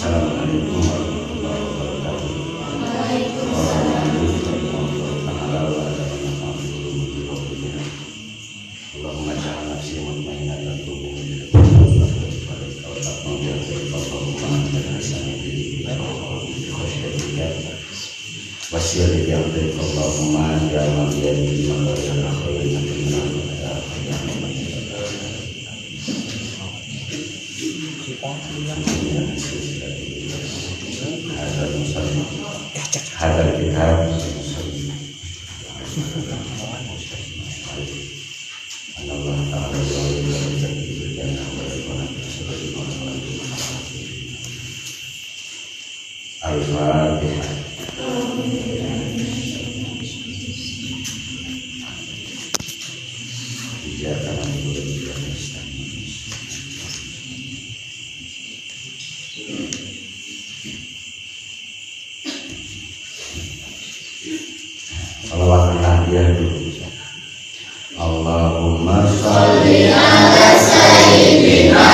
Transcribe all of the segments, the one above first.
Assalamualaikum warahmatullahi wabarakatuh. Allahumma ja'al nafsi mutmainnatan wasyari bi'amdik Allahumma ya man biyadihi maqadirul khairin hadal kitab Allah ta'ala Al-Fatihah. Salawatullah ya Allahumma sholli ala sayyidina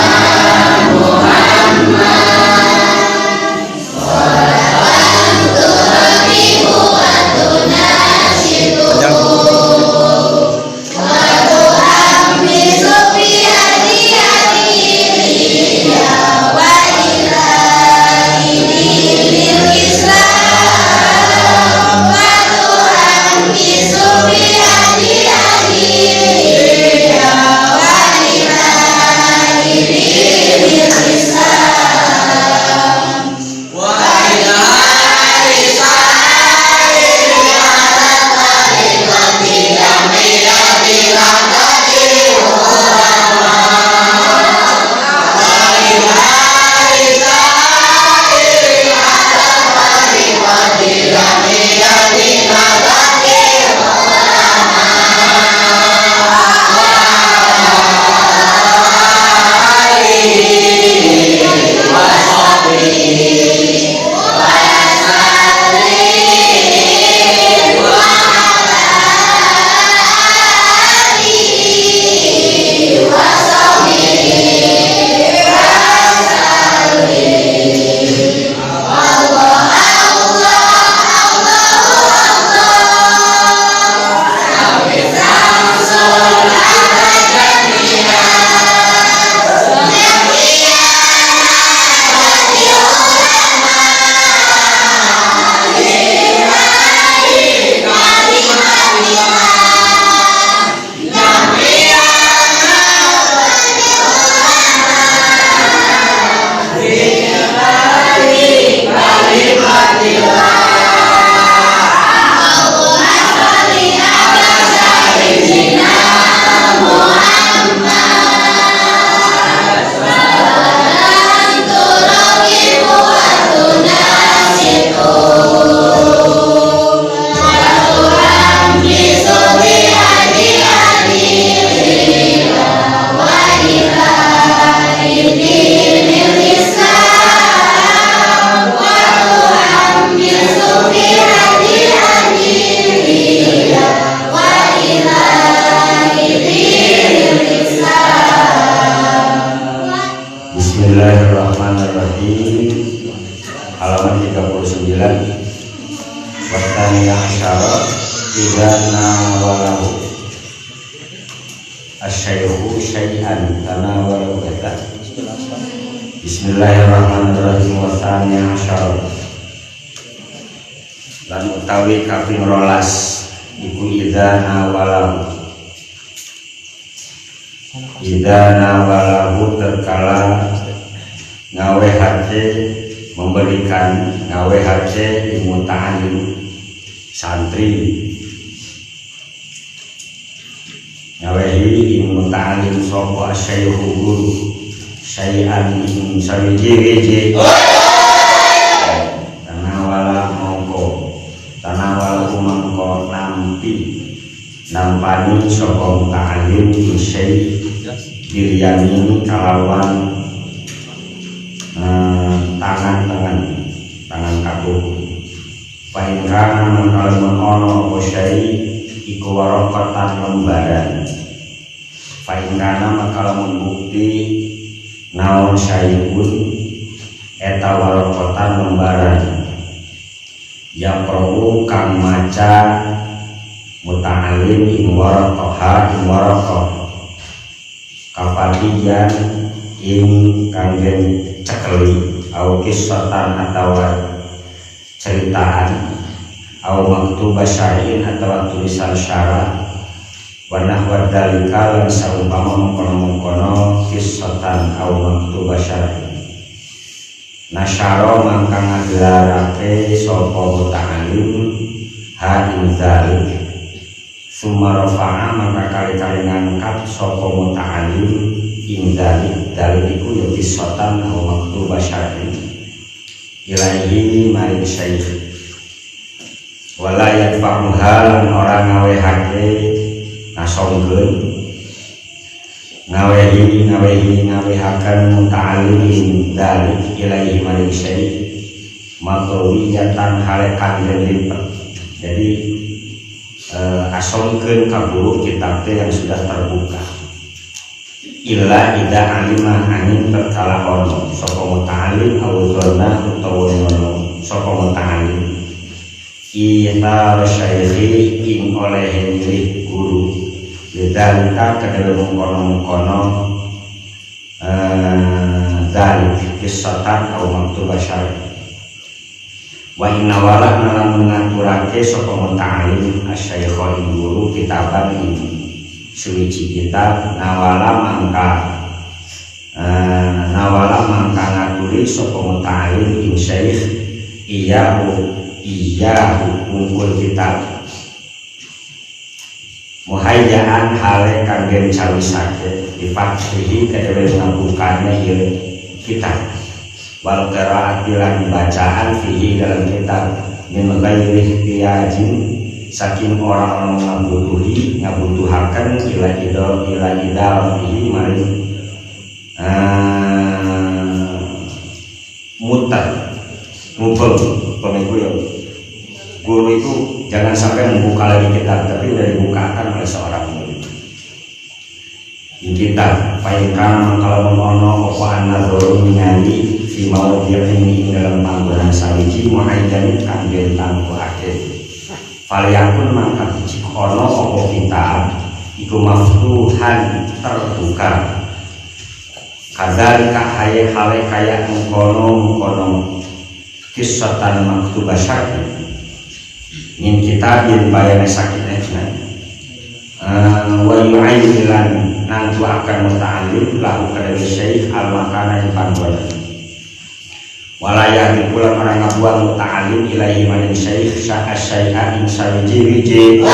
Muhammad. Bismillahirrahmanirrahim. Halaman 39. Wasani asyara idana walahu asyaihu syai'an tanawalahu kata. Bismillahirrahmanirrahim. Wasani asyara lan utawi kaping 12 iku idana walahu. Idana walahu terkala ngawe hati memberikan ngawe hati ilmu ta'alim santri ngawehi ilmu ta'alim sopo asyaihu guru syai'an ing sawiji-wiji tanawala mongko nampi nampani sopo ta'alim syai' diryamini kalawan tangan kaku paingkana mengkal mengono osyai iku warokotan lembaran paingkana mengkal membukti naon syai'un eta warokotan lembaran yang perlu kang maca muta'alim ing warokoh kapatian ing kanggen cekeli au kisatan atau ceritaan au maktubah syar'in atau tulisan syara wa nahwa dalika lan saumpama mengkono-mengkono kisatan au maktubah syar'in nasyara mangka ngagelarake sapa muta'alim ha ing dzalik summa rafa'a maka kali-kali ngangkat sapa muta'alim ing dzalik iku ya kisatan au maktubah syar'in ilaihi maring syekh wala yadfa'uha lan ora ngawehake nasongkeun ngawehakan muta'alim ing dzalik ilaihi maring syekh matawiyatan halekan dan lipat. Jadi asongkeun ka guru kitab yang sudah terbuka illa ida alimah angin terkala ono sapa muta'alim awdzona utawa ngono sapa muta'alim ita syekhi ing oleh milih guru lidalika kedalam mengkono-mengkono dalik kisatan atau maktubah syar'i wa inna wala nalan mengaturake sapa muta'alim asyaikho ing guru kitaban ing suwiji kitab nawala mangka ngaturi sapa muta'alim ing syekh iya ungkul kitab muhayyaan hale kanggen cawisake difaksihi kedewes ngabukanya ieu kitab wal qiraati lan bacaan fihi dalam kitab min ghairi ihtiyajin saking orang ngabutuhaken ila fihi maring mutat mubeng pemikuyo guru itu jangan sampai membuka lagi kitab tapi sudah dibukakan oleh seorang murid di kitab paingkana kalau mengono apa anadoro ningali fi mawadhi'i dalam panggonan sawiji muayyanin kang den tangguhake faliyakun mangka ono apa kitab iku maftuhan terbuka kadzalika hale kaya mengkono kisatan maktubah syar'i min kitabin bayana sakinatna wa yu'ayyilan nantu akan muta'alim lahu kadawi syekh al-makana yang panggonan walaya dikulan orang ngabuang muta'alim ilahi maning syekh syai'a ing sawiji-wiji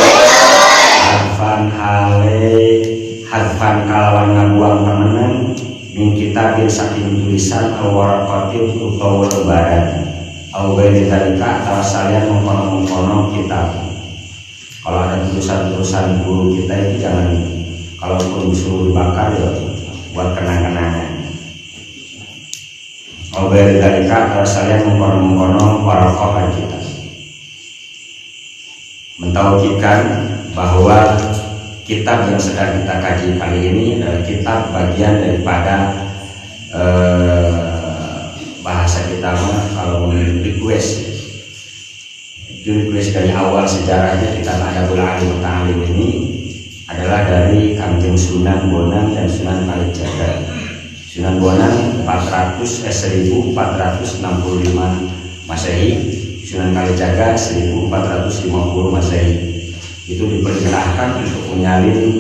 hadfan kalawan ngabuang temenan min kitabin saking tulisan awaraqatin utawa lembaran au bayi dalika atau salian mengkono kitab. Kalau ada tulisan guru kita itu jangan kalau pun disuruh dibakar ya buat kenang-kenangan. Au bayi dalika atau salian mengkono waraqah kita. Mentauhidkan bahwa kitab yang sedang kita kaji kali ini adalah kitab bagian daripada bahasa kita kalau request dari awal sejarahnya kita Adabul Alim Muta'alim ini adalah dari Kangjeng Sunan Bonang dan Sunan Kalijaga. Sunan Bonang 1465 Masehi, Sunan Kalijaga 1450 Masehi. Itu diperintahkan untuk menyalin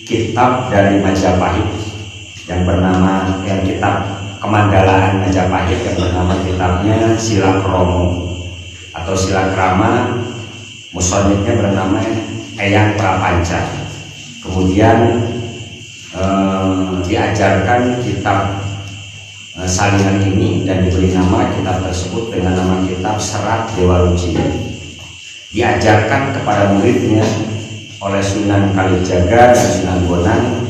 kitab dari Majapahit yang bernama kitab Kemandalaan Majapahit yang bernama kitabnya Silakromo atau Silakrama, musonifnya bernama Eyang Prapanca. Kemudian diajarkan kitab salinan ini dan diberi nama kitab tersebut dengan nama kitab Serat Dewa Ruci. Diajarkan kepada muridnya oleh Sunan Kalijaga dan Sunan Bonang,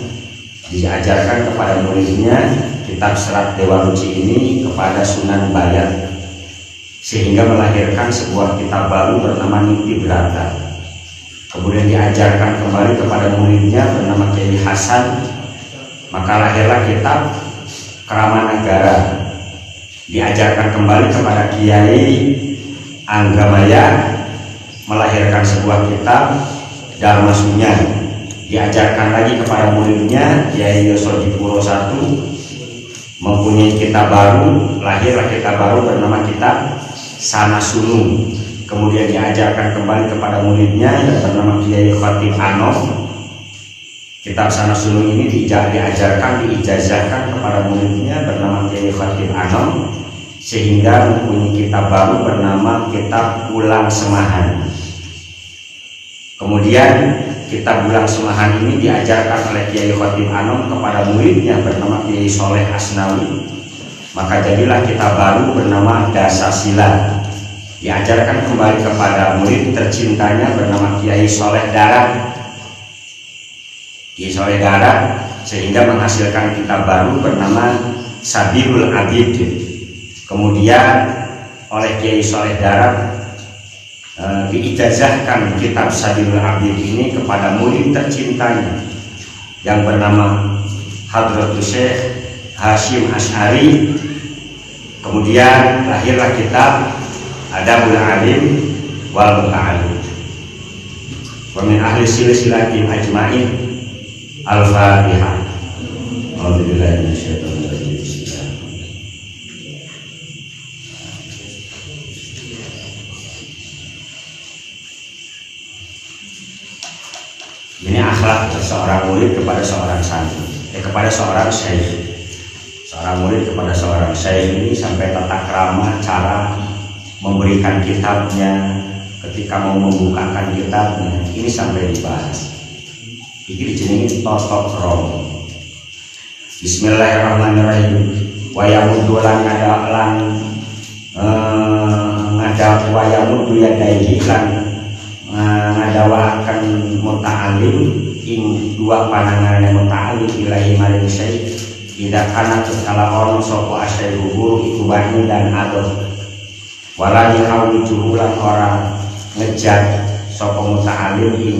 diajarkan kepada muridnya kitab Serat Dewa Ruci ini kepada Sunan Bayat, sehingga melahirkan sebuah kitab baru bernama Niti Brata. Kemudian diajarkan kembali kepada muridnya bernama Kiai Hasan, maka lahirlah kitab Kramanagara diajarkan kembali kepada Kiai Anggamaya, melahirkan sebuah kitab Dharma Sunya, diajarkan lagi kepada muridnya Kiai Yosodipuro I, mempunyai kitab baru, lahirlah kitab baru bernama kitab Sanasunu. Kemudian diajarkan kembali kepada muridnya yang bernama Kiai Khatib Anom. Kitab Sanasunu ini diajarkan, diijazahkan kepada muridnya bernama Kiai Khatib Anom, sehingga mempunyai kitab baru bernama kitab Ulang Semahan. Kemudian kitab Ulang Semahan ini diajarkan oleh Kiai Khatib Anom kepada muridnya bernama Kiai Soleh Asnawi. Maka jadilah kitab baru bernama Dasasila, diajarkan kembali kepada murid tercintanya bernama Kiai Soleh Darat. Kiai Soleh Darat sehingga menghasilkan kitab baru bernama Sabilul Abid. Kemudian oleh Kiai Soleh Darat diijazahkan kitab Sabilul Abid ini kepada murid tercintanya yang bernama Hadratus Syekh Hashim Asy'ari. Kemudian lahirlah kitab Adabul Alim wal Muta'alim. Wa min ahli silsilatin ajma'in. Al-Fatihah. A'udzubillahi minasyaitonir rajim. Ini akhlak seorang murid kepada seorang santri, kepada seorang syekh. Seorang murid kepada seorang syekh ini sampai tata krama, cara memberikan kitabnya, ketika mau membukakan kitabnya, ini sampai dibahas. Ini dijenengi totok rom. Bismillahirrahmanirrahim. Wa yamuddu lan ngada wa yamuddu yadaihi lan ngadawakan muta'alim ing dua panangannya muta'alim ilahi maring syekh tidak kana kala ono sapa asyaihu guru iku bani dan adoh wala yahawujuhu lan ora ngejat sapa muta'alim ing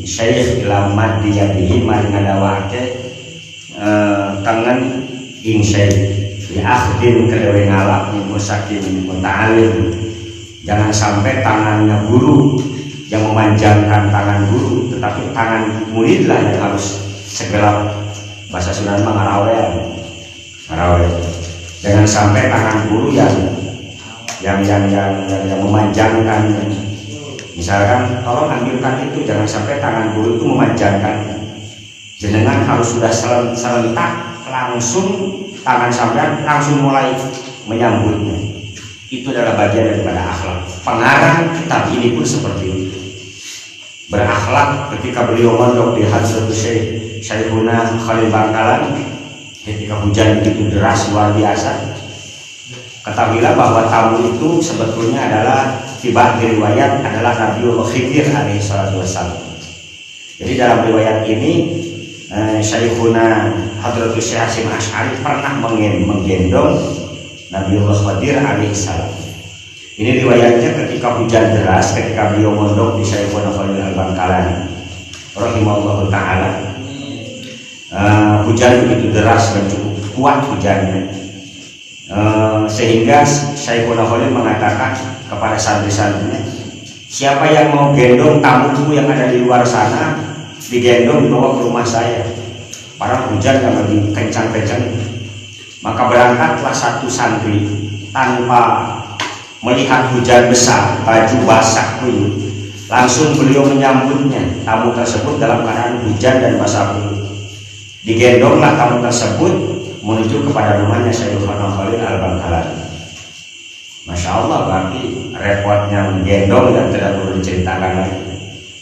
syekh ila madiyatihi maring ngadawake tangan ing syekh li akhdin kedewe ngalap musakin muta'alim. Jangan sampai tangannya guru yang memanjangkan tangan guru, tetapi tangan muridlah yang harus segera, bahasa Sunda ngarawe. Jangan sampai tangan guru yang memanjangkan. Misalkan tolong ambilkan itu, jangan sampai tangan guru itu memanjangkan. Jenengan harus sudah serentak langsung tangan sampean langsung mulai menyambutnya. Itu adalah bagian daripada akhlak. Pengarang kitab ini pun seperti itu. Berakhlak ketika beliau mondok di Hadratus Syekh Syekhuna Khalil Bangkalan, ketika hujan begitu deras luar biasa. Ketahuilah bahwa tamu itu sebetulnya adalah tiba riwayat adalah Nabiullah Khidir alaihi salatu wassalam. Jadi dalam riwayat ini Syekhuna Hadratus Syekh Hashim Asy'ari pernah menggendong Nabiullah Khidir alaihi salam. Ini riwayatnya ketika hujan deras, ketika beliau mondok di Syekhuna Khalil Al-Bangkalan rahimahullahu ta'ala. Hujan begitu deras dan cukup kuat hujannya, sehingga Syekhuna Khalil mengatakan kepada santri-santrinya, siapa yang mau gendong tamuku yang ada di luar sana, digendong dibawa ke rumah saya. Para hujan yang lebih kencang-kencang. Maka berangkatlah satu santri tanpa melihat hujan besar, baju basah kuyup. Langsung beliau menyambutnya, tamu tersebut dalam keadaan hujan dan basah kuyup. Digendonglah tamu tersebut menuju kepada rumahnya Syekhuna Khalil Al-Bangkalan. Masya Allah, berarti repotnya menggendong yang tidak perlu diceritakan lagi.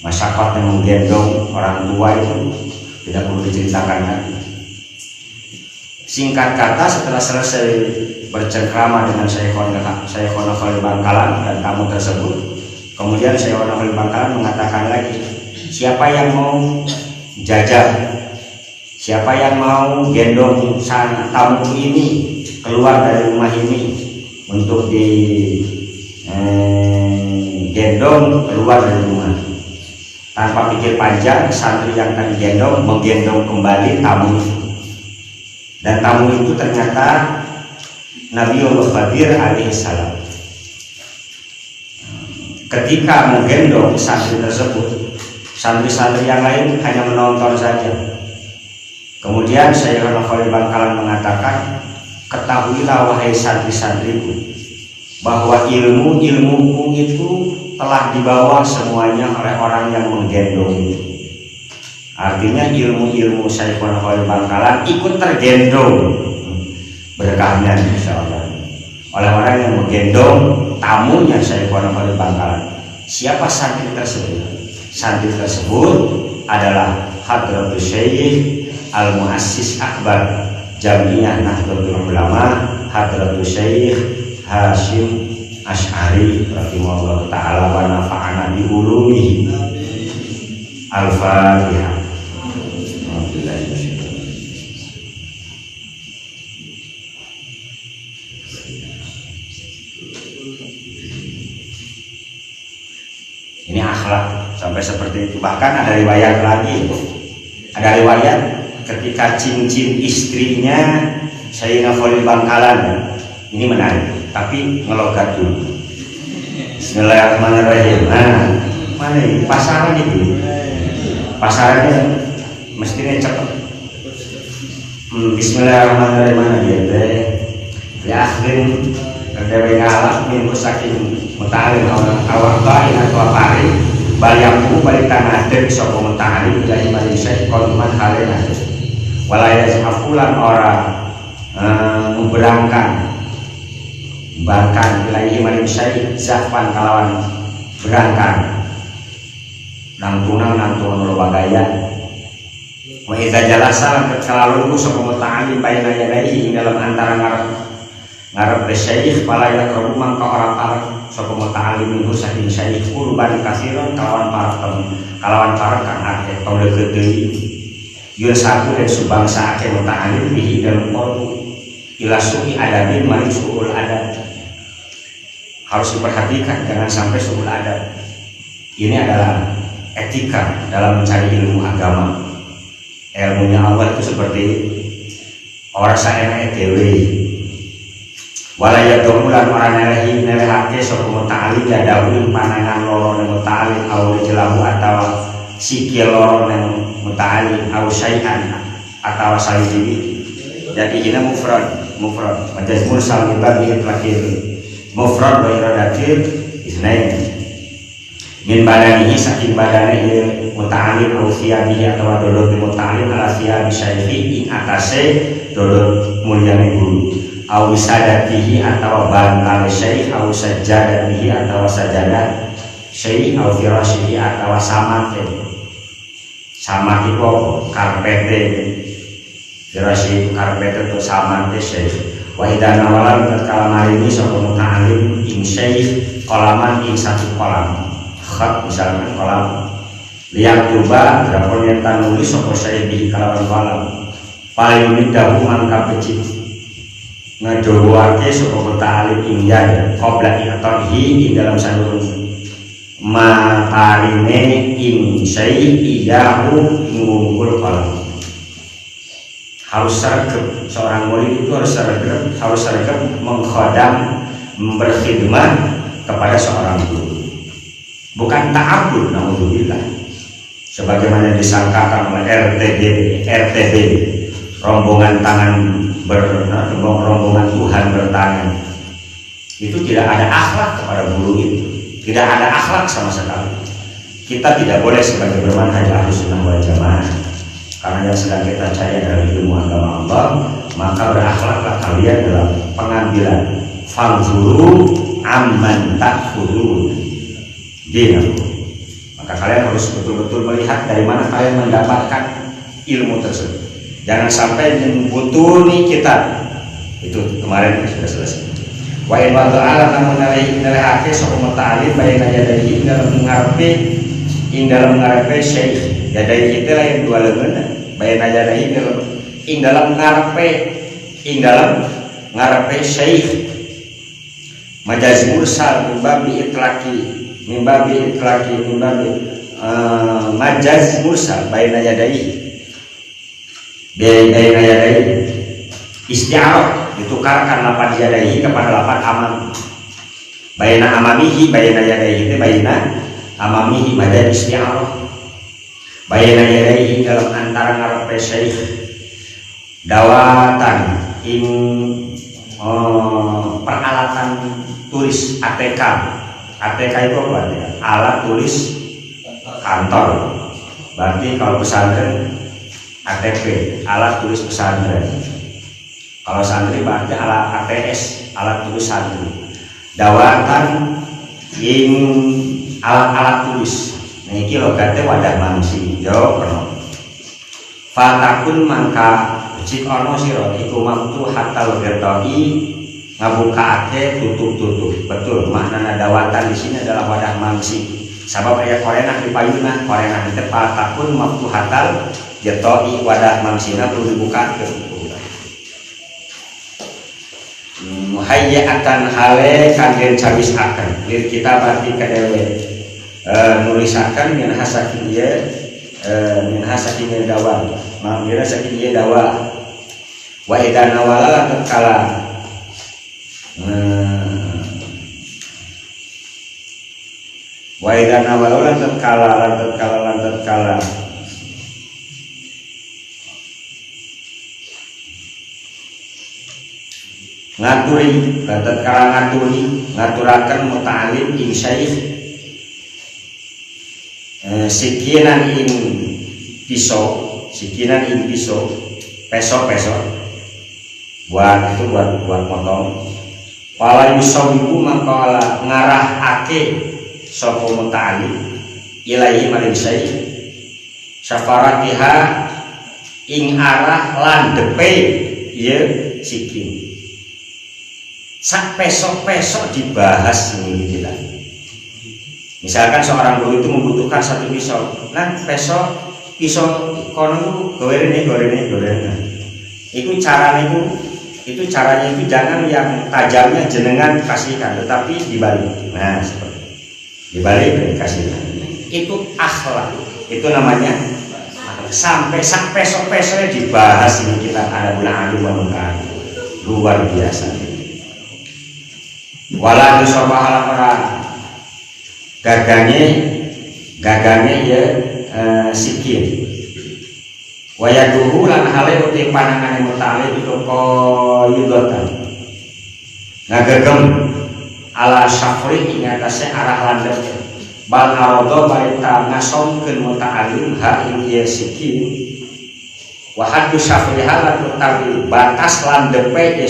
Masyarakat yang menggendong orang tua itu tidak perlu diceritakan lagi. Singkat kata, setelah selesai bercengkrama dengan Syekhuna Khalil Bangkalan dan tamu tersebut, kemudian Syekhuna Khalil Bangkalan mengatakan lagi, siapa yang mau jajah, siapa yang mau gendong tamu ini keluar dari rumah ini untuk gendong keluar dari rumah. Tanpa pikir panjang, santri yang tadi gendong menggendong kembali tamu itu. Dan tamu itu ternyata Nabiullah Khadir alaihissalam. Ketika menggendong santri tersebut, santri-santri yang lain hanya menonton saja. Kemudian Syekhuna Khalil Bangkalan mengatakan, ketahuilah wahai santri-santriku, bahwa ilmu-ilmuku itu telah dibawa semuanya oleh orang yang menggendong itu. Artinya ilmu-ilmu Syekhuna Khalil Bangkalan ikut tergendong berkahnya insyaallah oleh orang yang menggendong tamunya Syekhuna Khalil Bangkalan. Siapa santri tersebut? Santri tersebut adalah Hadratus Syekh Al-Muassis Akbar Jamiyah Nahdlatul Ulama Hadratus Syekh Hasyim Asy'ari rahimahullah ta'ala wa nafa'ana bi ulumihi. Al-Fatihah. Ini akhlak sampai seperti itu. Bahkan ada riwayat lagi, ada riwayat ketika cincin istrinya Sayyidina Khalil Bangkalan, ini menarik, tapi ngelogat dulu. Bismillahirrahmanirrahim. Nah, mana ini pasaran itu? Pasarannya mestinya cepat. Bismillahirrahmanirrahim. Mana dia teh? Ya akhrin dewe ngalak min saking mutalim awak bain atau pari baliaku balik tanah dek sapa mutalim ilahi maring syekh kalimat halena walaya safulan orang memberangkan bahkan ilahi maring syekh zahwan kalawan berangkan nangtunang lo bagaya wa idza jalasa kalalu sapa mutalim baina yadaihi dalam antara ngarep syekh pala yakrum mangka orang-orang sapa muta'allim minhu saking syekh kurban kasiron kalawan para kang akeh pamleukeut deui yun saku dan subangsa akeh muta'allim bihi dalam qolu ila su'i adabin maring su'ul adab. Harus diperhatikan jangan sampai su'ul adab. Ini adalah etika dalam mencari ilmu agama. Ilmunya Allah itu seperti orang saena dewe. Walaya domulan orang nelehake sapa muta'alim ya dahulu panangan loro nang muta'alim au jelahu atau sikil loro nang muta'alim au syai'an atau saliji. Jadi ini mufrad majaz mursal min babi itlaqil mufrad wa iradatil isnain min badanihi saking badane muta'alim au siyabihi atau dodot muta'alim ala siyabi syai'i ing atase dodot mulyane guru au sadatihi atau bantal syekh au sajadatihi atau sajadah syekh au firasyihi atau samat itu karpete firasyi karpete itu samat syekh wa idza nawalan tatkala marini sapa muta'alim ing syekh qalaman ing satu kolam khat misalkan kolam liang coba berapa yang nulis sapa syekh di kalawan kolam paling midahu mangka becik ngadowoake sapa muta'alim ingya qabla i'tahi ing dalam sanurung matarine ing syai iyahu ngungkul qalam. Harus sergap, seorang murid itu harus sergap mengkhodam, berkhidmat kepada seorang guru, bukan ta'abbud, naudzubillah sebagaimana disangkakan oleh RTB rombongan tangan rombongan Tuhan bertangan. Itu tidak ada akhlak kepada guru itu, tidak ada akhlak sama sekali. Kita tidak boleh sebagai bermanhaj Ahlussunnah wal Jamaah, karena yang sedang kita cari adalah ilmu agama Allah, maka berakhlaklah kalian dalam pengambilan fanzuru amman ta'khudun dinakum. Maka kalian harus betul-betul melihat dari mana kalian mendapatkan ilmu tersebut. Jangan sampai membutuni kita. Itu kemarin sudah selesai. Wa in wa ta'ala namun nalihake sapa muta'alim baina yadayhi dalam ngarepe syekh. Yadayhi itu lain dua leungeun. Baina yadayhi dalam ngarepe syekh. Majaz mursal mimbabi majaz mursal baina yadayhi isti'arah ditukarkan lapan yadaihi kepada lapan amam. Bayna amamihi, bayna yadaihi itu bayna amamihi badan isti'arah. Bayna yadaihi dalam antara ngarepe syekh dawatan ing peralatan tulis ATK. ATK itu apa ya? Alat tulis kantor. Berarti kalau pesantren ATP, alat tulis pesantren. Kalau santri berarti alat ATS, alat tulis santri. Dawatan ing alat-alat tulis. Nah iki logate wadah mangsi. Yo kena. Fatakun mangka jik ono sira iku mamtu hatta logati ngabukaake tutup-tutup. Betul, makna dawatan di sini adalah wadah mangsi. Sabab ayat korena di payuna, korena di fatakun mamtu hatta jatoi wadah mangsina perlu dibuka ke muhayyatan hale kanggen cabis akan lir kita berarti kadewe nulisakan min hasakin dawa mira sakin ye dawa wa idana wala tatkala wa idana wala tatkala ngaturi tatkala ngaturaken muta'alim ing syekh sikinan ing pisau peso buat motong pala yusawiku maka ngarahake sapa muta'alim ilahi maring syekh syafaratiha ing arah landepe ieu sikin sak pesok dibahas ini kita. Misalkan seorang guru itu membutuhkan satu pisau, nah pisau kono goreng. Itu caranya itu jangan yang tajamnya jenengan kasihkan, tetapi dibalik. Nah seperti dibalik kasihkan. Itu akhlak. Itu namanya sampai sak pesok-pesoknya dibahas ini kita ada bulan alim memengkar luar biasa. Wala disobah orang gagangnya ya sikin wayaduhu lan hale uti panangane muta'allim itu koyudotan ngagegem ala syafri ing atase arah landep bal arodo baita ngasomkeun muta'allim ha ing ieu sikin wa haddu syafri halat utawi batas landepe ya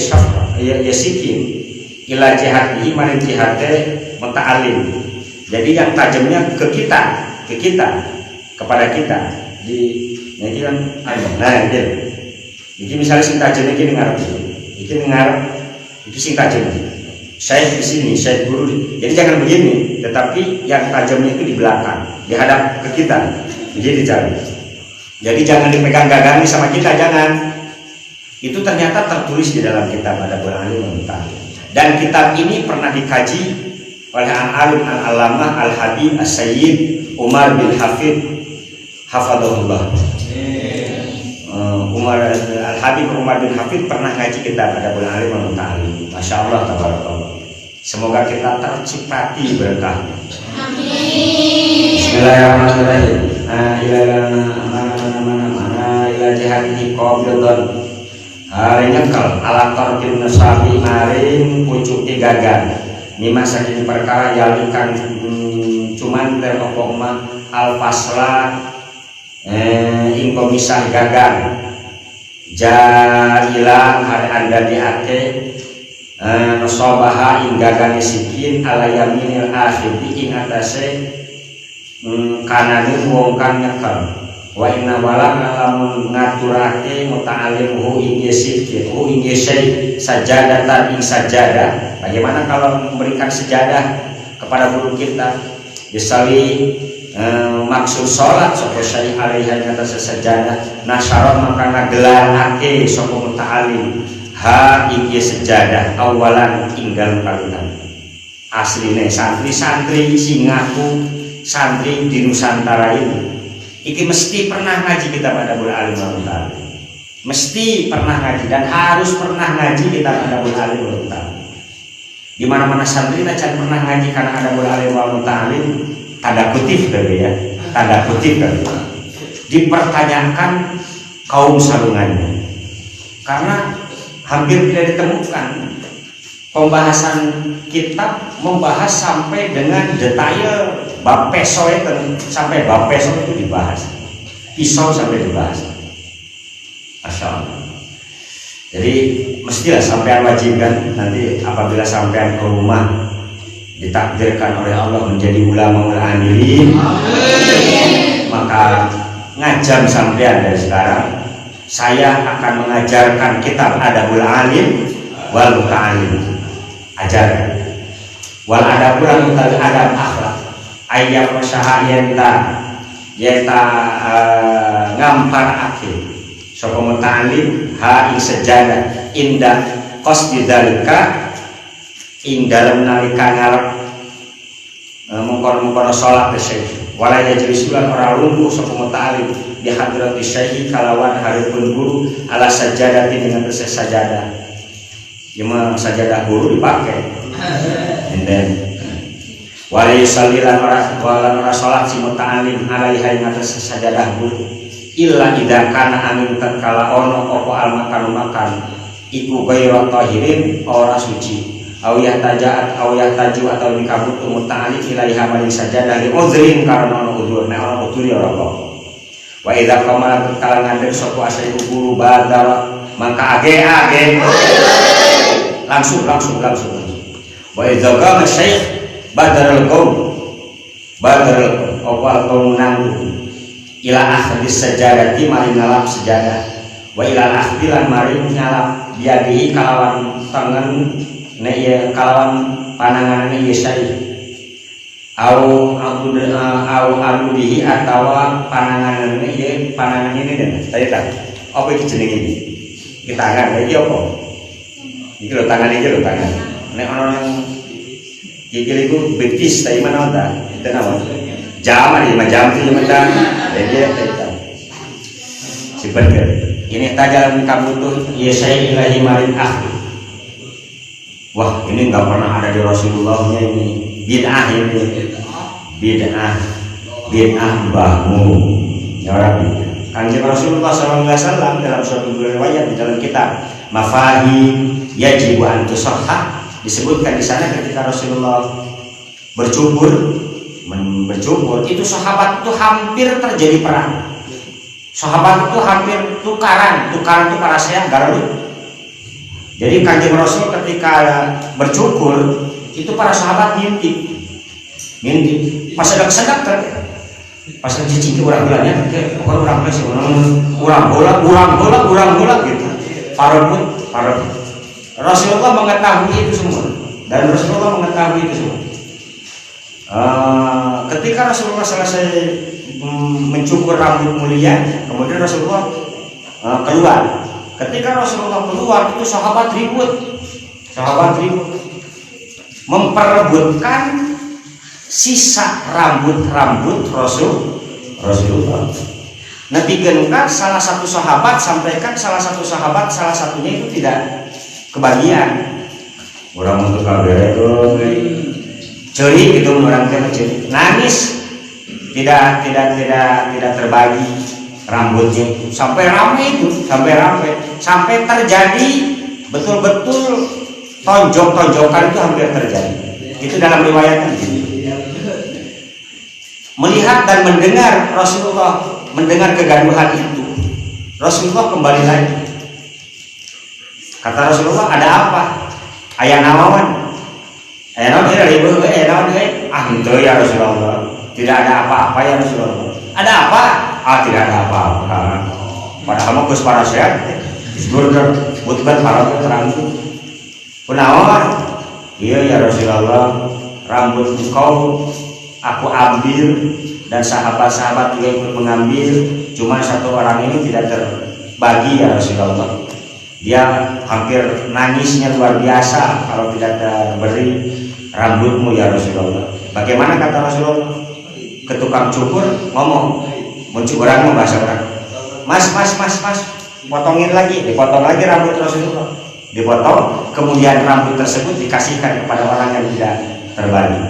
sikin ila jihatihi maring jihate muta'alim. Jadi yang tajamnya ke kita kepada kita di ini kan nah ini misalnya sing tajamnya iki ngarep iki sing tajam saya di sini saya guru jadi jangan begini tetapi yang tajamnya itu di belakang dihadap ke kita jadi dicari jadi jangan dipegang gagangi sama kita jangan itu ternyata tertulis di dalam kitab ada bulan alim muta'alim. Dan kitab ini pernah dikaji oleh al-alim al-alamah al-habib as-sayyid Umar bin Hafid hafadhahullah. Al-habib Umar bin Hafid pernah ngaji kitab ada bulan alim muta'alim. Masya Allah tabarakallah. Semoga kita tercipati berkahnya. Amin. Bismillahirrahmanirrahim. Ila jihatihi qablatan hari nyekel alat torkin nasabi maring pucuki gagan mima saking perkara yalikan cuman teropok mah al-fasla ing pemisah gagan jailan hari anda diake nosobaha ing gagan sikin ala yaminil akhiri ing atase kananin wong kang nyekel wa inna wala lamun ngaturake muta'alim hu ing yasir hu ing yasy sajadatan ing sajadah. Bagaimana kalau memberikan sejadah kepada guru kita disawi maksud salat sapa syai alaiha atas sejadah nasyaron maka ngagelarake sapa muta'alim ha ing sejadah awalan tinggal kalian asline santri-santri sing ngaku santri di Nusantara ini iki mesti pernah ngaji kita pada bulan alim muta'alim mesti pernah ngaji dan harus pernah ngaji kitab Adabul Alim wal Muta'allim. Di mana-mana santri can pernah ngaji karena Adabul Alim wal Muta'allim, tanda kutip gitu ya, tanda kutip gitu. Dipertanyakan kaum sarungannya karena hampir tidak ditemukan pembahasan kitab membahas sampai dengan detail bab peso itu, sampai bab peso itu dibahas, pisau sampai dibahas. Masya Allah. Jadi mestilah sampean wajibkan nanti apabila sampean ke rumah ditakdirkan oleh Allah menjadi ulama amilin, maka ngajam sampean dari sekarang. Saya akan mengajarkan kitab Adabul Alim wal Muta'allim. Ajarkan. Wal adabul muta'allim adab akhlak. Ayat wasyaha yenta ngampar akhir. Sapa muta'allim ha ing sejadah indah qasdi dalika ing dalem nalika ngarep mengkono-mengkono salat syekh wala yajlisulan ora lungguh sapa muta'allim di hadrati syekh kalawan haripun guru ala sajadati dengan sajadah. Cuma sajadah guru dipakai. And then wala yusallilan ora salat si muta'allim alaiha ing atas sajadah guru. Illa idza kana angin tatkala ono apa almakan makan iku ghairu tahirin ora suci au yahtajaat au yahtaju atau dikabut muta'allim ilaiha maring sajadah li uzrin karena ono udzur nek ono udzur ya ora apa wa idza qamala tatkala ngandhek sapa asai guru badal maka age langsung wa idza qama syekh badal qaum apa qaum nanggung ila akhdis sajadati maring ngalap sejadah wa ila akhdilan maring ngalap biadihi kalawan tangan ne kalawan pananganane yesai au aludihi atawa pananganane ye pananganane den tadi tak apa iki jenenge iki kita tangan iki apa iki lho tangan iki lho tangan nek ana nang iki iku betis ta mana ta itu nama jam ini jam itu macam dia sebentar ini tajam kamu tuh yesai ilahi marin ahli. Wah ini nggak pernah ada di Rasulullahnya ini bid'ah mbahmu ya Rabbi. Kanjeng Rasulullah SAW dalam suatu riwayat di dalam kitab Mafahim Yajib an Tusahhah disebutkan di sana ketika Rasulullah bercukur itu sahabat itu hampir terjadi perang. Sahabat itu hampir tukaran itu para saya garut. Jadi Kanjeng Rasul ketika bercukur itu para sahabat ngintip pas sedap pas cicing orang bilangnya bukan orang belas orang bola gitu parabut. Rasulullah mengetahui itu semua dan Rasulullah mengetahui itu semua. Ketika Rasulullah selesai mencukur rambut mulia, kemudian Rasulullah keluar. Ketika Rasulullah keluar itu sahabat ribut memperebutkan sisa rambut Rasulullah. Natikeun salah satu sahabat sampaikan salah satunya itu tidak kebagian. Orang untuk kabeh ceri gitu orang teh nangis tidak terbagi rambutnya sampai ramai sampai terjadi betul-betul tonjok-tonjokan itu hampir terjadi. Itu dalam riwayatnya gitu. Melihat dan mendengar Rasulullah mendengar kegaduhan itu, Rasulullah kembali lagi. Kata Rasulullah, ada apa? Ayah nawawan. Itu ya Rasulullah. Tidak ada apa-apa ya Rasulullah. Ada apa? Tidak ada apa-apa. Padahal mau kus para sehat. Sebenarnya bukan para terang. Penawan. Iya ya Rasulullah. Rambut engkau aku ambil dan sahabat-sahabat juga ikut mengambil. Cuma satu orang ini tidak terbagi ya Rasulullah. Dia hampir nangisnya luar biasa kalau tidak terberi rambutmu ya Rasulullah. Bagaimana kata Rasulullah? Ke tukang cukur ngomong, mencukuranmu bahasa orang. Mas, potongin lagi, dipotong lagi rambut Rasulullah, dipotong, kemudian rambut tersebut dikasihkan kepada orang yang tidak terbalik.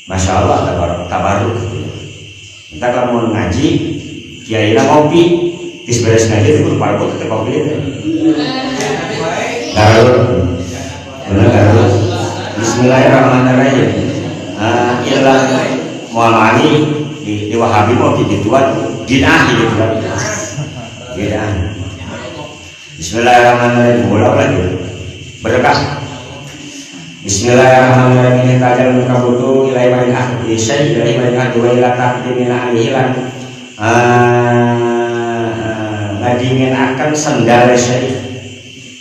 Masya Allah, tabaruk. Kita kalau mau ngaji, kiai ngopi, beres ngaji itu kudu parkut ke kopi itu. Garut, benar. Bismillahirrahmanirrahim. Ilah mualani di Wahabi mau gituan, bid'ah gitu kan. Bid'ah. Bismillahirrahmanirrahim. Ulang lagi. Berkah. Bismillahirrahmanirrahim. Tajal kabutu ilai maring ahli syai ilai maring ahli wa ila taqdimin alihilan ngadingin akan sendal syai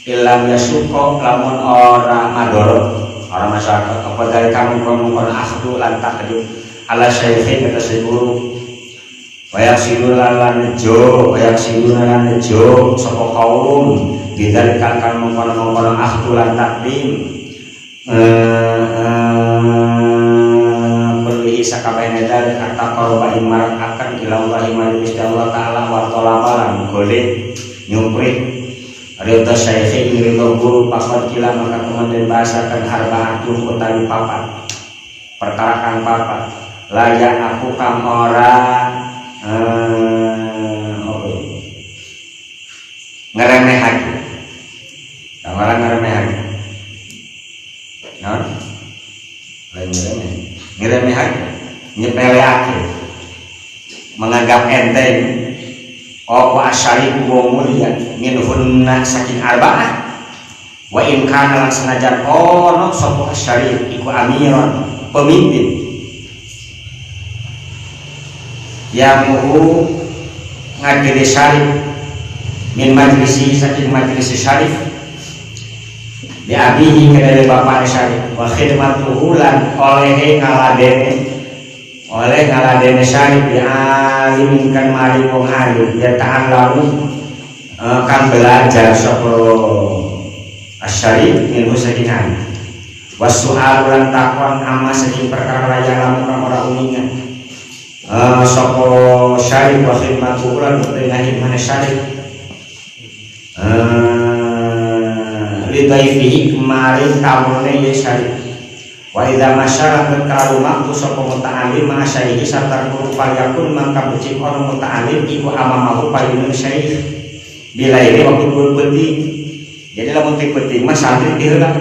ilam yasuko lamun ora madorot orang masyarakat apa dari kamu kon ahdu lan taqdim ala syaihin kata seburu wayak silulan lan nejo sapa kaum didalikan kan mengkono ahdu lan taqdim perlihi sakabehna dalil kata korba imarat akan ilallahi maris Allah taala wa talabalan golek nyumprit Ridha syaihi ridha guru pakot kila maka kemudian bahasakan arba'atun utawi papat perkara kang papat layak aku kang ora ngeremehake kang ora ngeremehake non lain ngeremehake nyepeleake menganggap enteng apa asyari wong mulia minhunna saking arba'ah wa in kana lan senajan ono sapa asyari iku amiron pemimpin yamuhu ngadili syarif min majlisi saking majlisi syarif di abihi kedai bapak syarif wa khidmatuhu lan oleh ngaladene syarif alimin kan mari wong alim ya ta'allamu kan belajar sapa asyarif min husakinan wasu'al lan takon amma saking perkara yang lamun ora uningan sapa syarif wa khidmatu lan tengahin mana syarif lidaifihi kemarin tamune ya syarif wa idza masyara berkalu maktu sapa muta'alim ma syaihi sarta rupa yakun mangka becik ono muta'alim iku amamahu payunun syaihi bila ini waktu penting jadi lamun penting mah santri diheula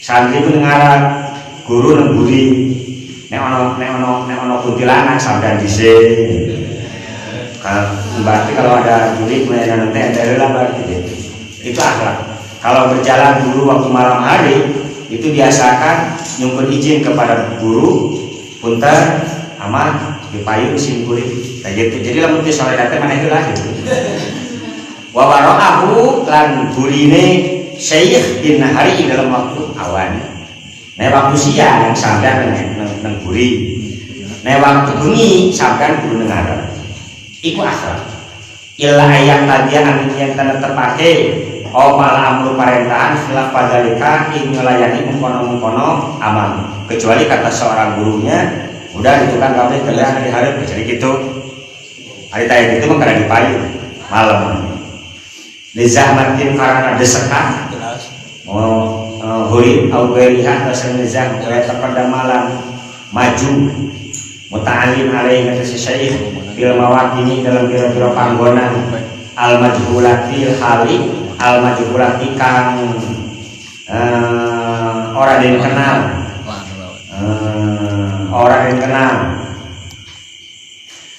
santri ku ngara guru nang buri nek ono kuntilanak sampean dhisik berarti kalau ada murid mainan nanti ada heula berarti itu akhlak. Kalau berjalan dulu waktu malam hari itu biasakan nyumpun izin kepada guru punten aman dipayung sim kuring kayak gitu. Jadi lamun teh sore datang mana heula gitu. Wa wara'ahu lan gurine syekh dina hari dalam waktu awan. Nah waktu siang sampean nang guri. Nah waktu bengi sampean guru nengarep. Iku akhlak. Illa ayat tadi anu yang tanda tepake malah amru perintahan khilaf padalika ing melayani mengkono-mengkono aman kecuali kata seorang gurunya udah itu kan kabeh kerjaan hari jadi gitu hari tayang itu mengkara di payung malam lizahmatin karena desekan huri au gairiha tasal nizam terpada malam maju muta'alim alaihi kata syekh bil mawaqini dalam pira-pira panggonan al majhulatil hali al majhulati kang ora den kenal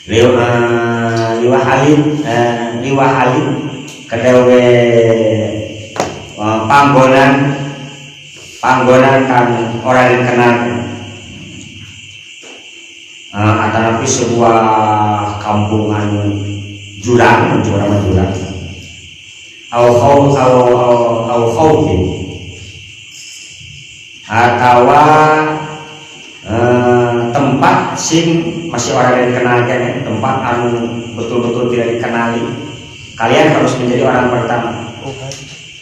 liwa halim kedewe panggonan kang ora den kenal atanapi sebuah kampungan jurang au khawfin atau tempat sing masih orang yang dikenal tempat anu betul-betul tidak dikenali kalian harus menjadi orang pertama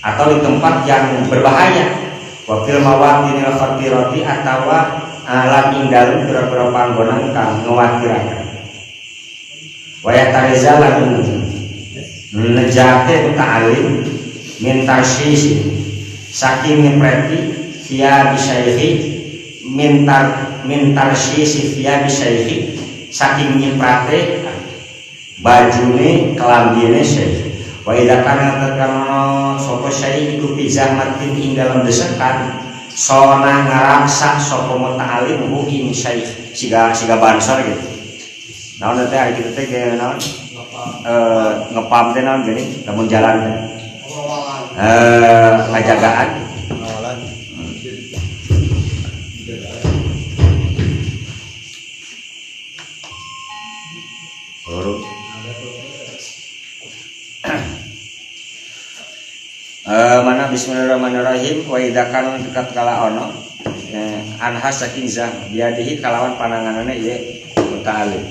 atau di tempat yang berbahaya wa fil mawadinil khatirati atau lan ing dalem pira-pira panggonan kang ngawatiraken wa yatarizalan nejate muta'alim min tarsyisin saking nyepreti via bisyaihi min tarsyisi via bisyaihi saking nyeprate bajune kelambine syekh wa idza kana terkana sapa syekh iku fi zahmatin ing dalam desekan sona ngaraksa sapa muta'alim hu ing syekh siga bansor gitu. Naon teh ari kitu teh ge naon ngepam teh naon gini lamun jalan teh ngajagaan mana bismillahirrahmanirrahim wa idza kana dekat kala ono anhas saking zah biadihi kalawan pananganane ieu muta'alim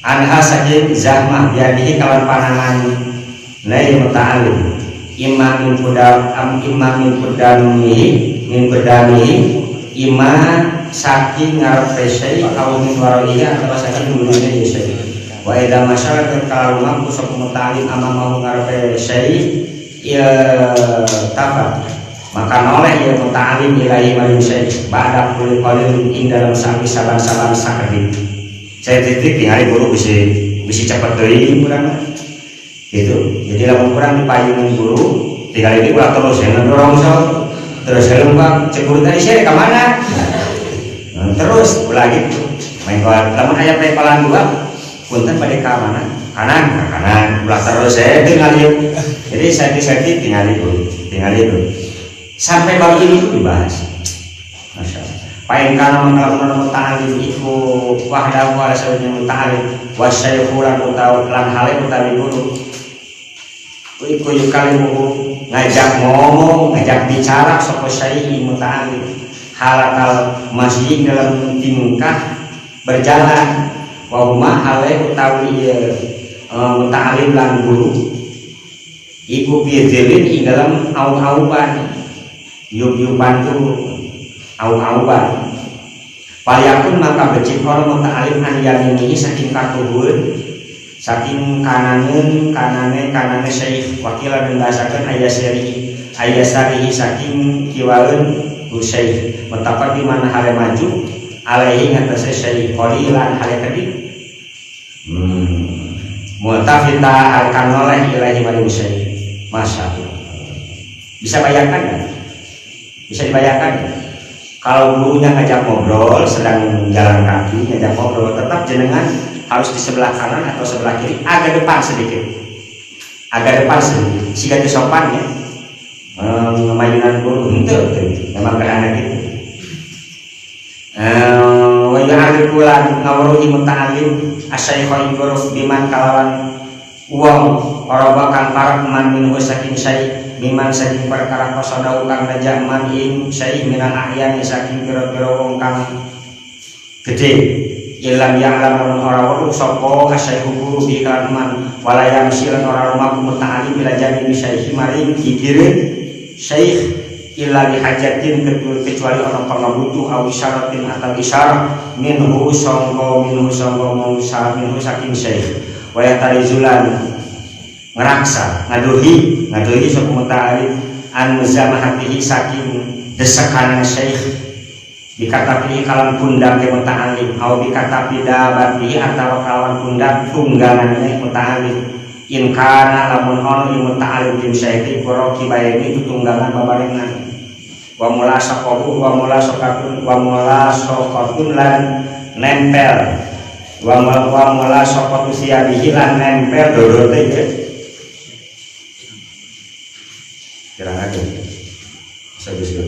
anha saking zahmah biadihi kawan panangan nai muta'alim imma min kudamihi imma saking ngarepe syai atau min waraihi atau saking dulunya syai wa idza masyarakat kalau mampu sapa muta'alim amamahu ngarepe syai ya tafa maka noleh ya muta'alim ilahi maring syai ba'da kulli qalil ing dalam saban sakedhik saya titik tinggal guru bisa cepat dari kurang gitu. Jadi lamun kurang dipayungan guru tinggal ini kurang terus yang dorong so terus lembab cemburu tadi saya ke mana terus ulah gitu main kawan lamun ayat pepalan dua punten pada ke mana kanan ulah terus saya tinggal itu jadi saya tinggal itu sampai bab ini tuh dibahas masya Allah. Pain kana mengalaman muta'alim iku wahdahu ala sawanya muta'alim wasyaikhu lan utawi lan hale utawi guru iku yukalimu ngajak ngomong ngajak bicara sapa syai'i muta'alim halakal masih dalam tingkah berjalan wa huma hale utawi muta'alim lan guru iku bidzilin ing dalam au-auban yub-yuban tuh au-auban payakun maka becik orang muta'alim an yaminihi saking katuhun saking kanane syekh wakilan mendasakan ayasarihi saking kiwaun bu syekh mentapat di mana hale maju alaihi ngatasi syekh qalilan hale kedik multafita alkan noleh ilahi maring syekh masya Allah. Bisa bayangkan kan? Bisa dibayangkan kan? Kalau gurunya ngajak ngobrol sedang jalan kaki ngajak ngobrol tetap jenengan harus di sebelah kanan atau sebelah kiri agak depan sedikit sehingga sopan ya mayunan guru untuk memang kerana gitu wa ya'rifulan ngawruhi muta'alim asyaikha guru biman kalawan uang orobakan para man minhu saking syai miman saking perkara kosoda kang najak man ing syai minal ahyan saking pira-pira wong kang gede ilam ya'lam ora weruh sapa asyaikhu guru bi kalman walayam silan ora rumah muta'alim bila jami syaihi maring kikirin syaikh illa bihajatin kecuali orang kang butuh aw isyaratin atau isyarah minhu sangka saking syaikh waya tarizulan ngeraksa ngaduhi sapa muta'alim an muzamahatihi saking desakan syekh dikatapi kalam pundak ke muta'alim au dikatapi dabatihi atau kawan pundak tunggangannya muta'alim in kana lamun ono li muta'alim jeung syekh qoro kibaini itu tunggangan babarengan wa mulasaqatun lan nempel wa mulasaqatu siyabihi lan nempel dodol teh kira aja saya bisa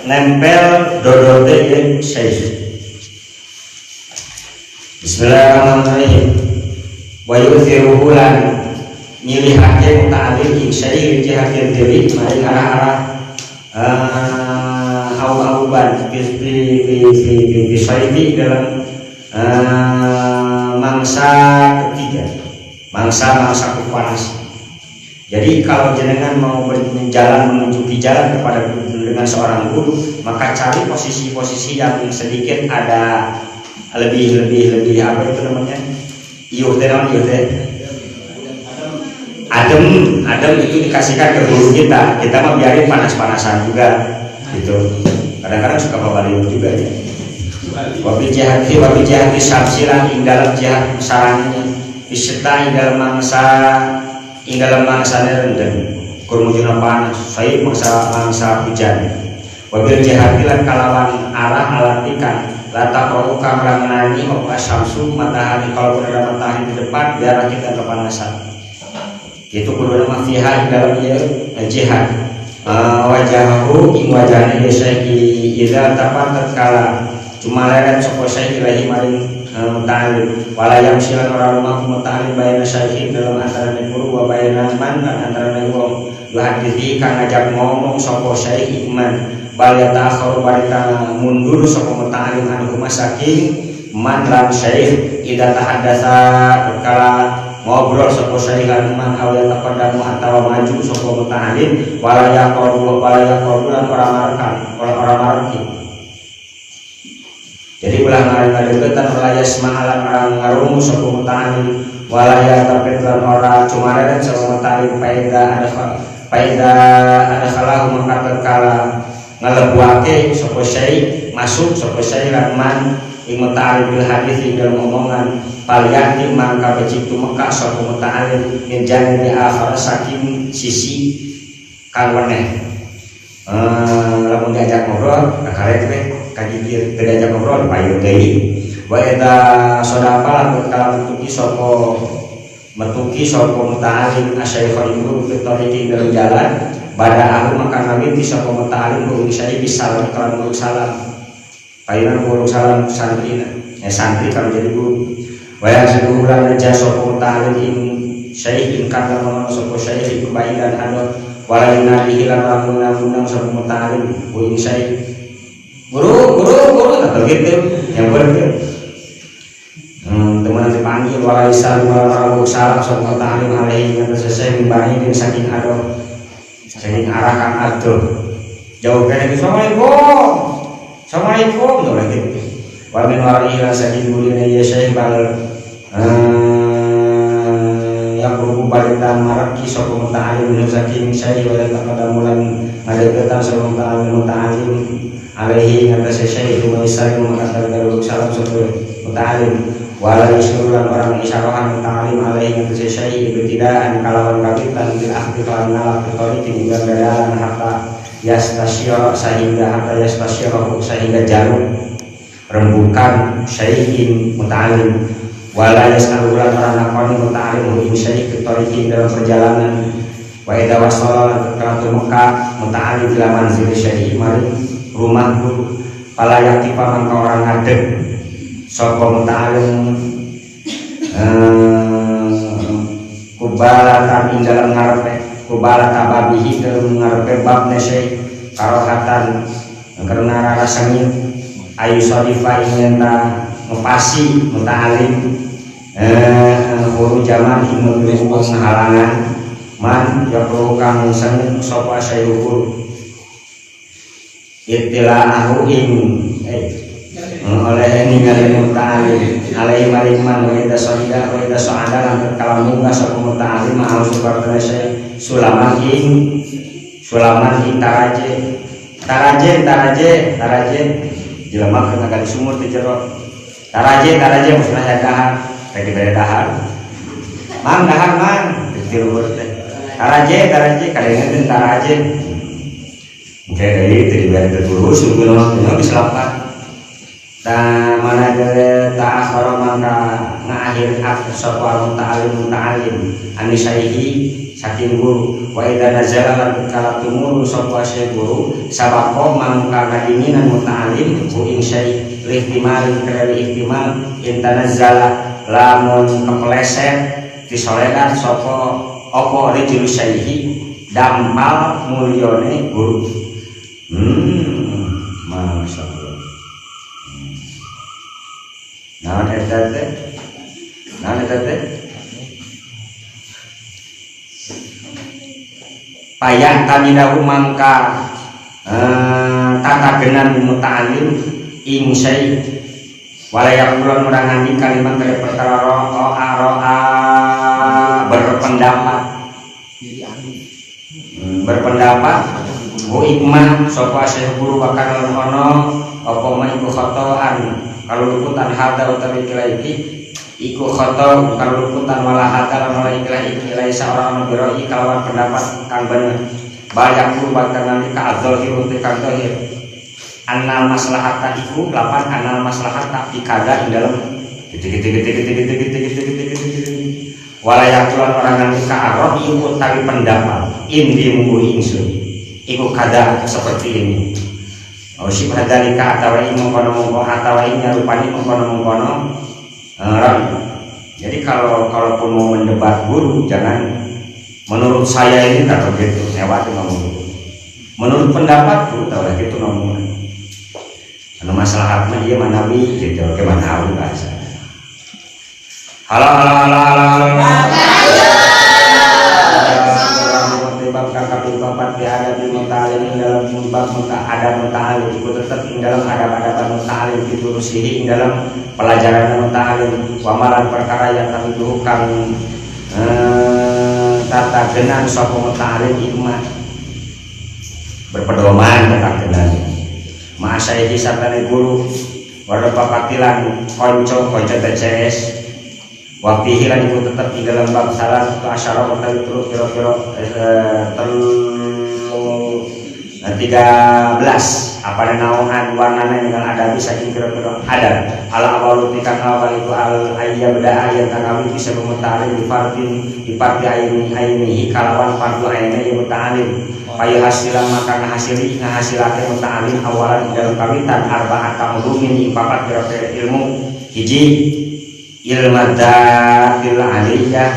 nempel dodol teh syekh. Bismillahirrahmanirrahim. Wa yuthiruhu lan nyilihake muta'alim ing syekh jihatin diri mari arah-arah au-auban fi dalam mangsa ketiga, mangsa panas. Jadi kalau jenengan mau berjalan menuju jalan kepada dengan seorang guru, maka cari posisi-posisi yang sedikit ada lebih apa itu namanya? Adem itu dikasihkan ke guru kita mah biarin panas-panasan juga gitu. Kadang-kadang suka babaliu juga ya. Wabi jihati sabsilan ing dalam jihad sarangnya bisyata ing dalam mangsa rendeng kurmujuna panas saib mangsa hujan. Wabil jihati lan kalawan arah alatikan lata pro kamera menani opa syamsu matahari, kalau ada matahari di depan biar kita kepanasan. Itu kudu nama fiha ing dalam jihad. Wajahu ing wajahna yasaki idza tapat kala cuma leret sapa syekh ilahi maring ta'alim wala yamsilan ora rumah muta'alim bayana syekh dalam antara guru wa bayana man lan antara wong yuhadithi kang ngajak ngomong sapa syekh iman bal yatakhur barita mundur sapa muta'alim anhu masaking man lan syekh idza tahaddatsa kala ngobrol sapa syekh lan man aw yataqaddamu atawa maju sapa muta'alim wala yaqulu lan ora marki. Jadi ulah ngadeukeutan wala yasma'alan orang ngarungu sapa muta'alim wala yataqaddan ora cumareun sapa muta'alim faida ada salahu maka kala ngalebuake sapa syekh masuk sapa syekh lan man ing muta'alim bil hadis ing dalam omongan paliyati mangka becik tumeka sapa muta'alim min janibi akhar saking sisi kang weneh. Lamun diajak ngobrol kakarek teh kajikir diajak ngobrol payu deui wa eta sodapa lamun kala metuki sapa muta'alim asyaikh guru fitoriki dalam jalan pada aku maka ngawiti sapa muta'alim guru syai bisalam kalan guru salam payuna guru salam santri kalau jadi guru wa yasduran aja sapa muta'alim ing syai ing kana sapa syai kebaikan hadot walaina dihilang ramun-ramun sapa muta'alim wa ing syai guru atau gitu yang betul teman dipanggil walaisan walau salam sapa ta'alim alaihi yang selesai membani dan saking ado saking arah kang ado jauh kene assalamualaikum tuh lagi wa min wara'i la saking bulina ya syekh bal yang berupa balita maraki sapa muta'alim dan saking syekh wa taqadamulan ngadeuketan sapa muta'alim alaihi atas syekh itu mengisari mengatakan dari salam sapa muta'alim wala isrulan orang isyarahan muta'alim alaihi atas syekh ibtidaan kalawan kapitan bil akhdi lan nalak fitori hingga gadalan hatta yastasyira sehingga jarum rembukan syekhin muta'alim wala yasalulan orang nakoni muta'alim ing syekh fitori dalam perjalanan wa idza wasala ke Mekah muta'alim ila manzil syekh maring rumah guru pala yaktifa mangka orang ngadeg sapa muta'alim kubalatan ing dalam ngarepe kubalata babihi dalam ngarepe bab syekh karohatan karena rasanya ayu sadifa ing ngepasi muta'alim guru zaman ing halangan man yakro kang sang sapa syekh guru ittila'ahu ing oleh ningali muta'alim alaihi mariman wa idza sa'ida lan kalamu sapa muta'alim mau supaya syekh Sulaman ing taraje jelema kena kali sumur di jero taraje maksudnya dahar lagi bere dahar mang di luhur teh taraje kadengeun taraje jadi bere terus suguh diselamat ta mana ge ta akhara mangka ngaakhir hak sapa muta'alim ani syaihi saking guru wa idza nazala lan kala tumuru sapa syekh guru sabaqo mangka ngadinginan muta'alim ku ing syai lihtimal kare ihtimal intanazzala lamun kepleset disolekan sapa apa rijul syaihi dampal mulyane guru masyaallah nah eta teh Nah tete payak tamidahu mangka tata genan muta'alim ing syai walayak kulon merangani kalimat dari perkara ro'a berpendapat bu ikmah sopa syekh guru bakal ono apa ma iku khotoan kalau luputan hada utawi kilaiki iku khoto kalau luputan wala hada lan wala ikilah seorang biroi kalawan pendapat kang bener banyak guru bakal nanti ka adzahir untuk kang zahir annal maslahat iku lapan annal maslahat tak dikada ing dalam wala yakulan orang nanti ka arroh iku utawi pendapat indi munggu ingsun iku kada seperti ini si hadalika atawa ing mengkono-mengkono atawa ing nyarupani mengkono-mengkono jadi kalaupun mau mendebat guru jangan menurut saya ini tak begitu lewat ngomong menurut pendapatku tahu gitu ngomong karena masalahnya dia manawi gitu ke manawi bahasa halo bab kakak bapak tiada di muta'alim dalam bab muta'alim itu tetap dalam adab-adab muta'alim diturusihi dalam pelajaran muta'alim wamalan perkara yang kami duhukang tata genan sapa muta'alim ikmah berpedoman tata genan ma'asyaikhi sartani guru warna papatilan konco TCS waktu hilang itu tetap di dalam bab salah satu asyara kali terus kira-kira 13 apa naungan warnanya dengan ada bisa kira-kira ada ala awal tikan awal itu al ayya beda ayat kami bisa memutalim di parti aini kalawan fardu aini yang mutalim payu hasilan maka ngahasilake mutalim awalan di dalam kawitan arba'at ta'ulumin di papat kira-kira ilmu hiji ilmadatil aliyah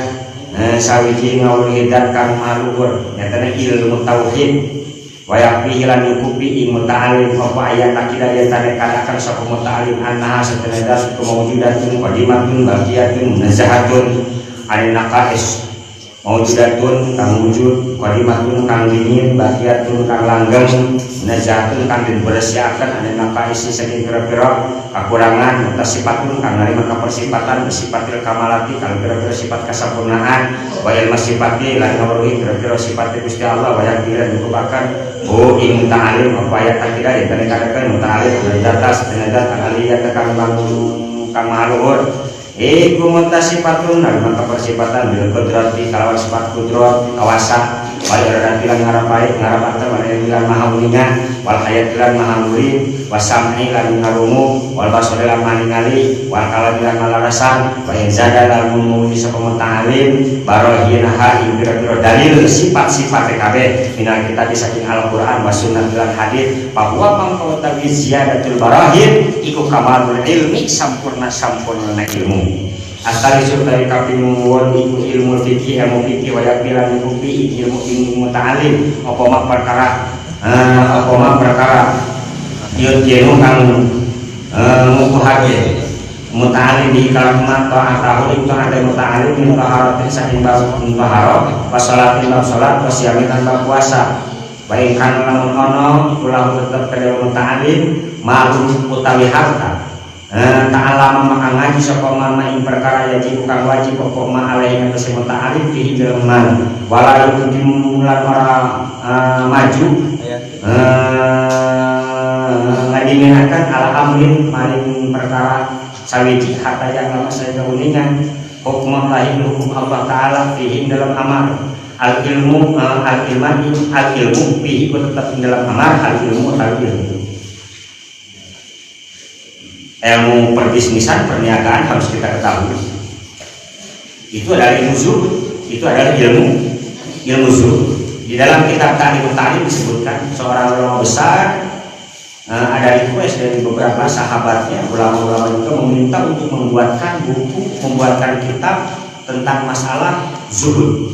sawiji ngawul hidat kang maluhur nyatanya ilmu tauhid wayak pihilan yukupi ing muta'alim apa ayat akidah yang tanda kadakan sapa muta'alim annaha setenadas kemawujudatun qadimatun baqiyatun nazahatun aninaqais mawujudatun kang wujud qadimatun kang dingin baqiyatun kang langgeng nazahatun kang dibersiakan aninaqais saking kira-kira kekurangan atas sifatun kang narima kapersifatan sifatil kamalati kang kira-kira sifat kesempurnaan wayal masifati lan ngawruhi kira-kira sifat Gusti Allah wayak kira dikupakan oh ing ta'alim apa ayat akidah yang kadang-kadang ta'alim data setenadat aliyat kang maluhur iku muntasifatun narima kapersifatan bil qudrati kalawan sifat qudrat kawasa wal iradati lan ngarapai ngarapatan wal ilmilan maha uningan wal hayatilan maha murid wasam'i lan ngarungu wal basari lan maningali wal kalam lan malarasan wa inzada lan mumuhi sapa muta'alim barahinaha ing kira-kira dalil sifat-sifat TKB minal kitab saking Al-Qur'an wa sunnah lan hadis bahwa mangko tawi ziyadatul barahin iku kamalul ilmi sampurna ilmu asal isu dari kaping won iku ilmu fikih ilmu fikih wayak bilang kupi ilmu muta'alim apa mak perkara yun kang mukuhake muta'alim di kalam mata atau itu ada muta'alim min taharatin saking bab taharah wa salatin bab salat wa siyamin bab puasa wa in kana lamun ono iku lahu tetep kada muta'alim ma'lum utawi harta ta'alama maka ngaji sapa mama ing perkara yajib kang wajib apa ma alaihi kang muta'alim fihi dalam man wala yudimulan ora maju ngadiminakan ala amrin maring perkara sawiji hatta yang lama saya keuningan hukum lain hukum Allah Ta'ala fihi dalam amal al ilmu fihi tetap dalam amal al ilmu ilmu perbisnisan perniagaan harus kita ketahui itu adalah ilmu zuhud itu adalah ilmu zuhud di dalam kitab Ta'limut Ta'lim disebutkan seorang ulama besar ada request dari beberapa sahabatnya ulama-ulama itu meminta untuk membuatkan kitab tentang masalah zuhud.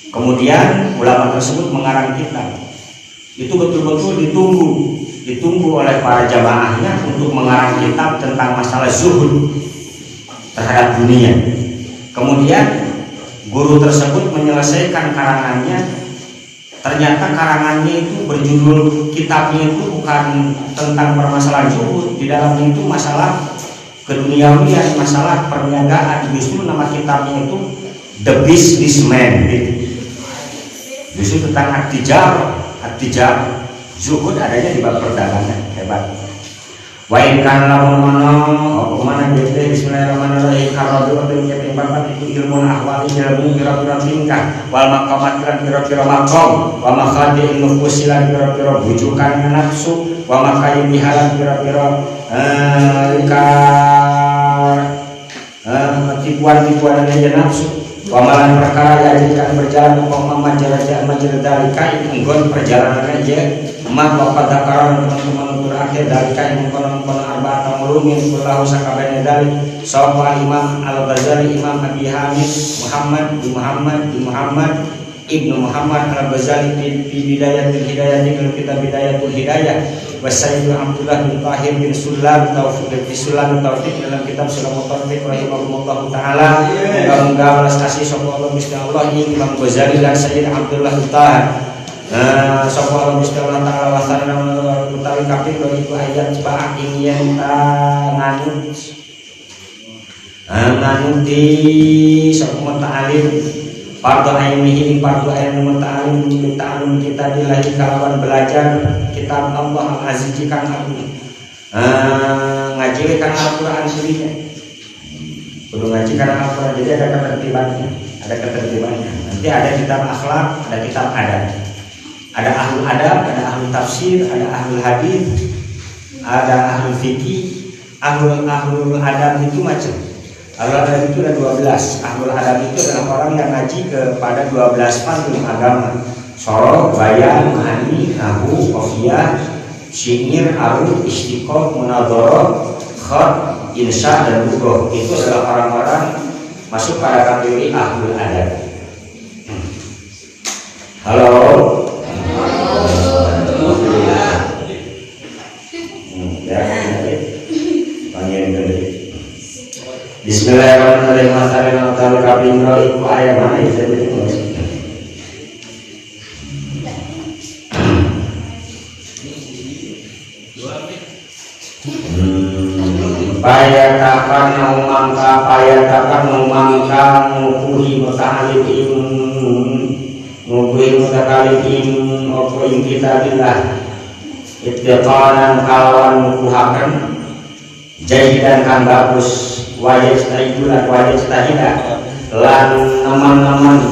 Kemudian ulama tersebut mengarang kitab itu betul-betul ditunggu oleh para jamaahnya untuk mengarang kitab tentang masalah zuhud. terhadap dunia. Kemudian guru tersebut menyelesaikan karangannya. Ternyata karangannya itu berjudul, kitabnya itu bukan tentang permasalahan zuhud, di dalamnya itu masalah keduniawian, masalah perniagaan. Justru nama kitabnya itu The Businessman gitu. Justru tentang at-tijar, zuhud adanya di bab perdagangan. Hebat. Wa in kana lamun mana gitu. Bismillahirrahmanirrahim. Karadu atau yang papat itu ilmu ahwali, ilmu kira-kira tingkah, wal maqamat lan kira-kira maqam, wa makhadi nufus lan kira-kira bujukan nafsu, wa makayin bihalan kira-kira tipuan-tipuan aja nafsu, wa malan perkara jadikan berjalan umpama majalika inggon perjalanan aja mah bapak dakaran teman-teman terakhir dari kain mengkonon arba'at mulumin kullahu sakabene dari sapa Imam Al-Ghazali, Imam Abi Hamid Muhammad Ibnu Muhammad Al-Ghazali fi bidayatul hidayah dalam kitab bidayatul hidayah wa Sayyid Abdullah bin Tahir bin Sulam Taufiq dalam kitab Sulamut Taufiq rahimahullah taala. Moga-moga welas kasih sapa Allah Gusti Allah Imam Ghazali lan Sayyid Abdullah bin Tahir sapa Allah Gusti Allah taala wasana utawi kaping itu ayat cepak ingin nganut di sapa ta'alim fardu ainihi fardu ain muta'alim ta'alum kita dilahi kalawan belajar kitab Allah Al-Aziz kang agung ngaji kan Al-Qur'an sendiri kudu ngaji kan Al-Qur'an. Jadi ada ketertibannya nanti ada kitab akhlak, ada kitab adab, ada ahlul adab, ada ahlul tafsir, ada ahlul hadis, ada ahlul fikih. Ahlul adab itu macam ahlul adab itu ada 12. Ahlul adab itu adalah orang yang ngaji kepada 12 fanul agama: sorok, bayan, ma'ani, nahu, qafiyah, syi'ir, arud, istiqoh, munadharah, khat, insya dan lughah. Itu adalah orang-orang masuk pada kategori ahlul adab. Halo. Bismillahirrahmanirrahim. Masalah tahu kaping iku ayat mana itu payatakan umangka ngukuhi mutakalim opo ing kitabillah ittiqanan kalawan ngukuhaken jahidan kang bagus wajah lan teman-teman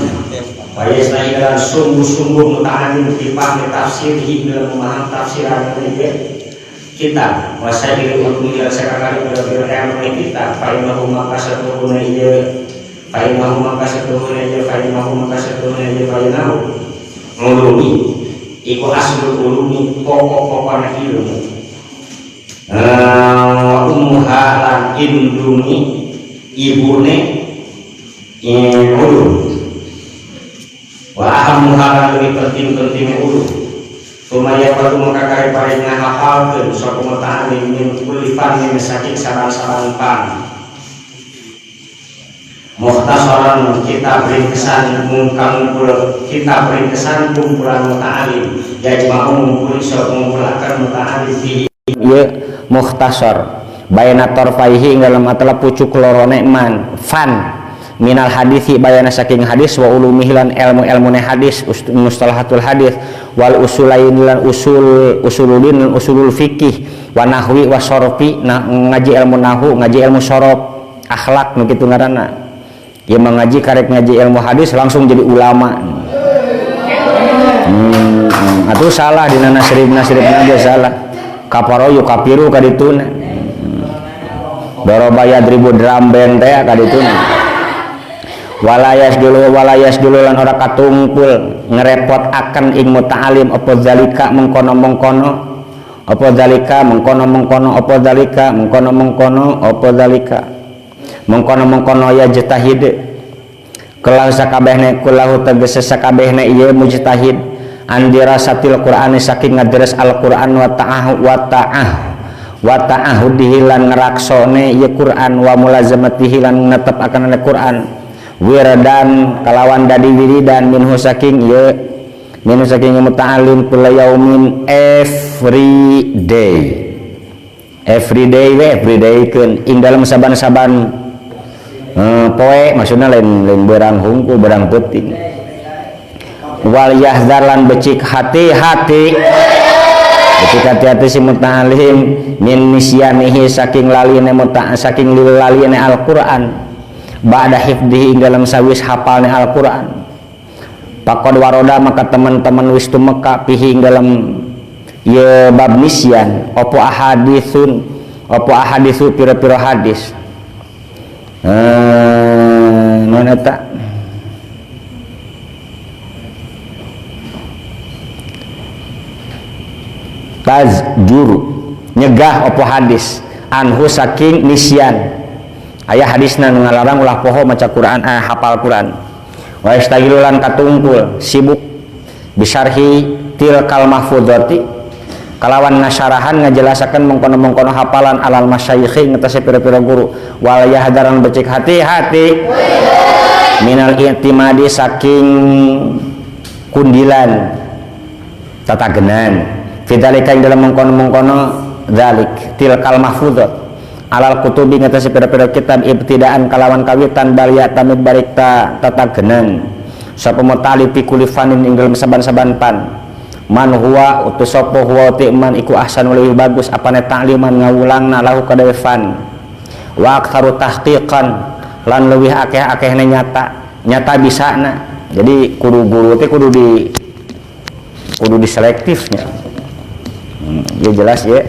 wajah lan sungguh-sungguh muta'alim dipahami tafsir dalam memahami tafsiran kitab wasail untuk sekali berbeda ilmu kitab fa'inahu maka satuhuna iya fa'inahu ngulumi iku aslul ulumi pokok-pokoknya ilmu umuhalan indungi ibune ulum wa ahamuhalan lebih penting ulum Tumaya baru mengkakai paringnya hafalkan suatu muta'alim min kulli fannin saking saran-saran pan mukhtasaran kita ringkesan kumpulan muta'alim yajma'u ngumpuli suatu ngumpulakan muta'alim fihi ya mukhtasar bayana torfaihi dalam matlah pucuk lorone man fan minal hadisi bayana saking hadis wa ulumihi lan ilmu hadis mustalahatul hadis wal usulain lan usuludin lan usulul fikih wa nahwi wa sorofi ngaji ilmu nahwu ngaji ilmu sorof akhlak nu kitu ngaranna ieu mengaji karek ngaji ilmu hadis langsung jadi ulama. Atuh salah dina nasribna aja salah kaparo yu kapiru kadituna doroba yadribu drum band teh kadituna walayas dulu lan ora katungkul ngerepot akan ing muta'alim apa zalika mengkono ya jatahid kelah sakabehne kulahu tegese sakabehne ieu mujtahid andira satil qur'ani saking ngadres al-qur'an wa wa ta'ahudihi lan ngeraksone ieu Quran wa mulazamatihi lan netep akan Quran wiradan kalawan dadi wiridan minhu saking muta'allim kula yaumin every day keun ing dalam saban-saban poe maksudna lain berang hungkul berang peuting wal yahzar lan becik hati-hati becik hati-hati si muta'allim min nisyanihi saking lalina saking lalina Al-Qur'an ba'da hifdhihi dalam sawis hafalna Al-Qur'an faqad waroda maka teman-teman wis tumeka pihi dalam ye bab nisyan opo ahaditsu pira-pira hadis non eta tazjuru nyegah opo hadis anhu saking nisyan aya hadisna ngalarang ulah poho maca Quran hafal Quran wa istagilulan katungkul sibuk bisarhi tilkal mahfudati kalawan nasyarahan ngajelasakan mengkono-mengkono hafalan alal masyayikhi ngetasi pira-pira guru wal yahdaran becik hati-hati minal i'timadi saking kundilan tatagenan fidzalika ing dalam mengkono-mengkono zalik tilkal mahfudzat alal kutubi ngetasi pira-pira kitab ibtidaan kalawan kawitan bal ya tamid barikta tatagenan sapa mutali fi kulli fanin ing dalam saban-saban pan man huwa utus sapa huwa ti'man iku ahsanul lebih bagus apane ta'liman ngawulangna lahu kadawe fan wa aktsaru tahqiqan lan leuwih akeh-akehna nyata bisana jadi kudu guru teh kudu diselektifnya ya jelas ya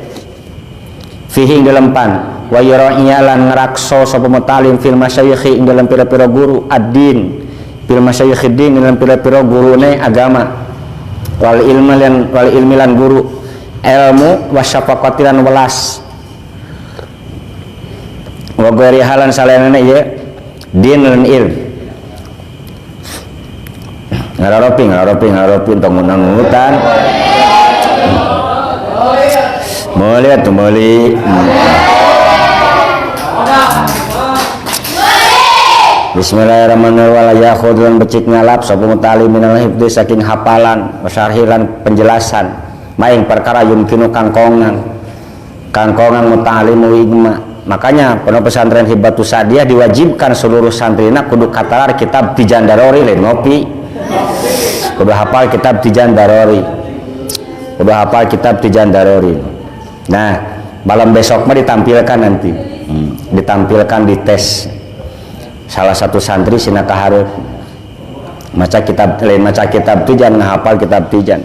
fihi dalam pan wa yara'iya lan ngrakso sapa mutalim fil masyayikh ing dalam pira-pira guru ad-din fil masyayikh din dalam pira-pira gurune agama wal ilmi lan guru ilmu wasyafaqatilan welas wa ghairi halan salanana ya din lan ilm ngaroping tong menang-utan melihat tuh meli Bismillahirrahmanirrahim wala yakhudun becik ngalap sapa mutali minal hifdzi saking hafalan wasyarhilan penjelasan maing perkara yumkinu kangkongan muta'allimu igma makanya pondok pesantren Hibatus Sadiah diwajibkan seluruh santrina kudu katalar kitab Tijan Darori lain ngopi kudu hafal kitab Tijan Darori nah malam besok mah ditampilkan nanti ditampilkan di tes salah satu santri sina kaharep maca kitab Tijan ngahafal kitab Tijan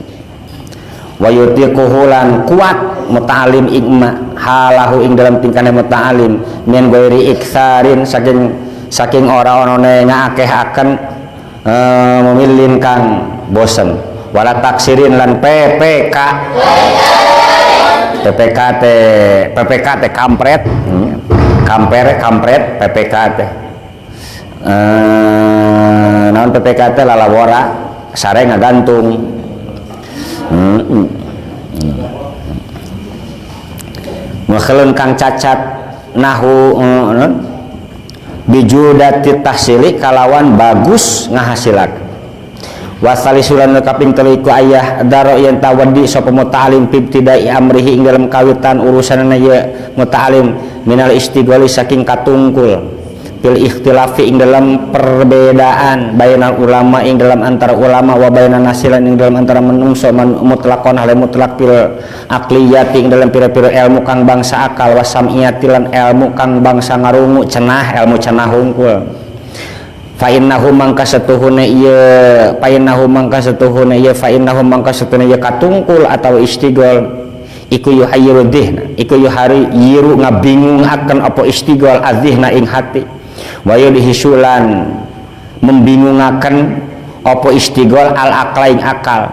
wa yutiquhu lan kuat muta'alim igma halahu ing dalam tingkahna muta'alim min ghairi iktsarin saking ora onone ngaakehaken memilin kang bosen wala taksirin lan PPK kampret PPK teh naon PPK teh lalawora sare ngagantung ngakeleun kang cacat nahu bijudati tahsili kalawan bagus ngahasilakeun wasali suran kaping 3 ku ayah daro yen tawaddi sapa muta'alim ibtidai amrihi ing dalam kawitan urusanna ye muta'alim minal istighali saking katungkul fil ikhtilafi ing dalam perbedaan bainal ulama ing dalam antara ulama wa bainan nasilan ing dalam antara menungso mutlaqon hale mutlaq fil aqliyati ing dalam pira-pira ilmu kang bangsa akal wasamiyati lan ilmu kang bangsa ngarungu cenah ilmu cenah hungkul fa innahu mangka satuhuna ieu katungkul atau istighol iku yuhayyiru dhihna iku yuhayyiru ngabingungaken apa istighol adzihna ing hati wa yudhisulan membingungaken apa istighol al aqla ing akal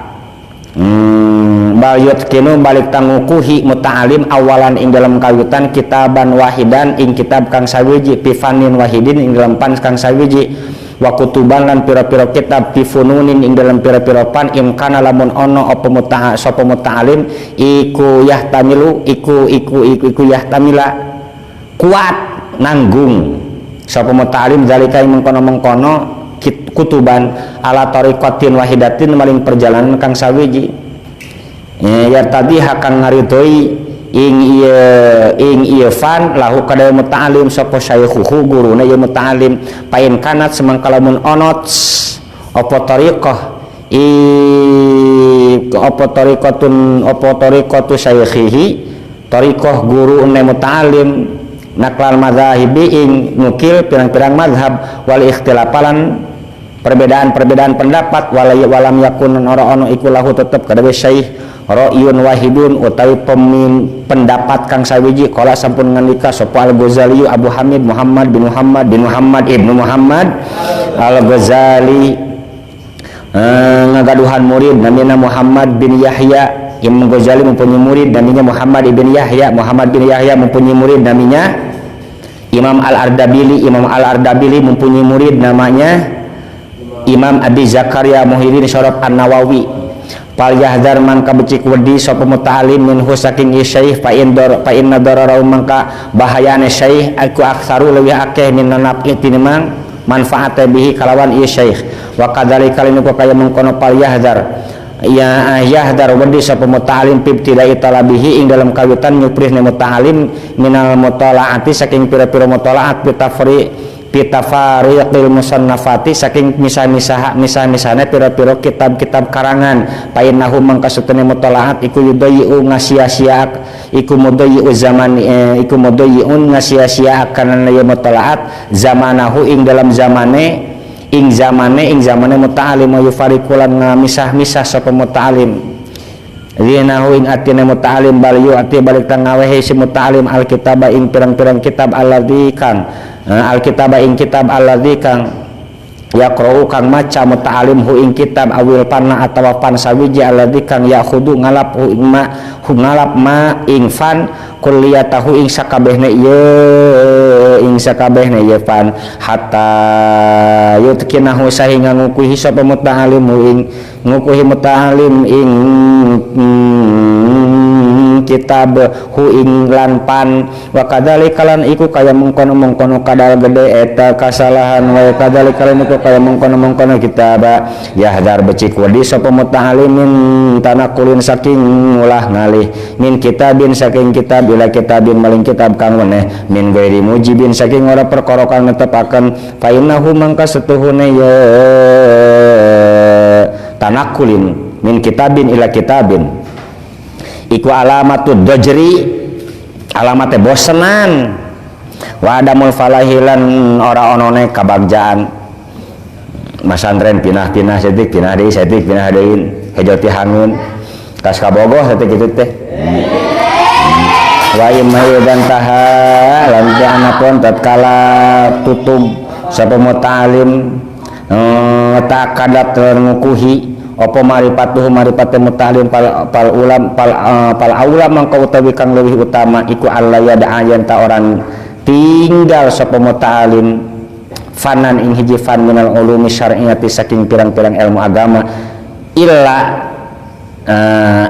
bayut kinu balik tangukuhi muta'alim awalan ing dalam kawitan kitaban wahidan ing kitab kang sawiji pifanin wahidin ing dalam pan kang sawiji wa kutuban lan pira-pira kitab pifununin ing dalam pira-pira pan imkana lamun ono apa sapa muta'alim iku yahtamilu iku yahtamila kuat nanggung sapa muta'alim zalika mengkono-mengkono kutuban ala tariqatin wahidatin maring perjalanan kang sawiji ya tadi hakang ngaridoi ing ieu fan lahu kadaya muta'alim sapa syaikhuhu guruna ieu muta'alim pain kanat semangka lamun onot apa tariqah apa tariqatu syaikhihi tariqah guru ne muta'alim naklal madzahibi ing nukil pirang-pirang mazhab wal ikhtilafalan perbedaan pendapat walam yakun ora ono iku lahu tetep kadaya syaikh ra'yun wahidun utawi pendapat kang sawiji qala sampun ngandika sapa Al-Ghazali Abu Hamid Muhammad bin Muhammad ibnu Muhammad Al-Ghazali ngagaduhan murid namanya Muhammad bin Yahya. Imam Ghazali mempunyai murid namanya Muhammad bin Yahya mempunyai murid namanya Imam Al-Ardabili mempunyai murid namanya Imam Abi Zakaria Muhyiddin Syaraf An-Nawawi. Pal yahdar mangka becik wedi sapa muta'alim minhu saking syekh fa inna darara mangka bahayane syekh aku aksaru leuwih akeh min nafi tinimang manfaat bihi kalawan ieu syekh wa kadzalika linuka kaya mengkono pal yahdar yahdar wedi sapa muta'alim pibtidai talabihi ing dalam kawitan nyuprihne muta'alim minal mutalaati saking pira-pira mutalaat pitafariqil musannafati saking misah-misahna pira-pira kitab-kitab karangan painahu mangka sutune mutalaat iku yudayu ngasia-sia iku mudayu zaman iku mudayun ngasia-sia kana ieu mutalaat zamanahu ing dalam zamane muta'alim yufariqulan ngamisah-misah sapa muta'alim rinahu ing atina muta'alim bal yu ati balik tangawehe si muta'alim alkitaba ing pirang-pirang kitab alladzi kang alkitaba ing kitab alladzi kang yaqra'u kang maca muta'alim hu ing kitab awil panna atawa pan sawiji alladzi kang yakhudu ngalap hu ma ing fan kulliyatahu ing sakabehna ieu fan hatta yutkinahu sahinga ngukuhi sapa muta'alim ing ngukuhi muta'alim ing kitab hu ing lan pan wa kadzalika lan iku kaya mengkono kadal gede eta kasalahan wa kadzalika lan iku kaya mengkono kitab yahdar becik wedi sapa muta'alimin tanakulin saking ulah ngalih min kitabin saking kitab ila kitabin maling kitab kang weneh min ghairi mujibin saking ora perkara kang netepaken fa innahu mangka setuhune ya tanakulin min kitabin ila kitabin iku alamatud dajri alamate bosenan wa adamul falahilan ora onone kabagjaan masantren pinah-pinah setik pinah deui setik pinah deui hejo ti hangun kas kabogoh setik kitu teh wa imma dan taha lan anapun tatkala tutup sapa muta'alim takadat ngukuhi apa maripatuh maripate muta'alim pal ulam mangka utawi kang leuwih utama iku Allah ya da'ayan ta orang tinggal sapa muta'alim fanan ing hiji fan minal ulumi syar'iyyati saking pirang-pirang ilmu agama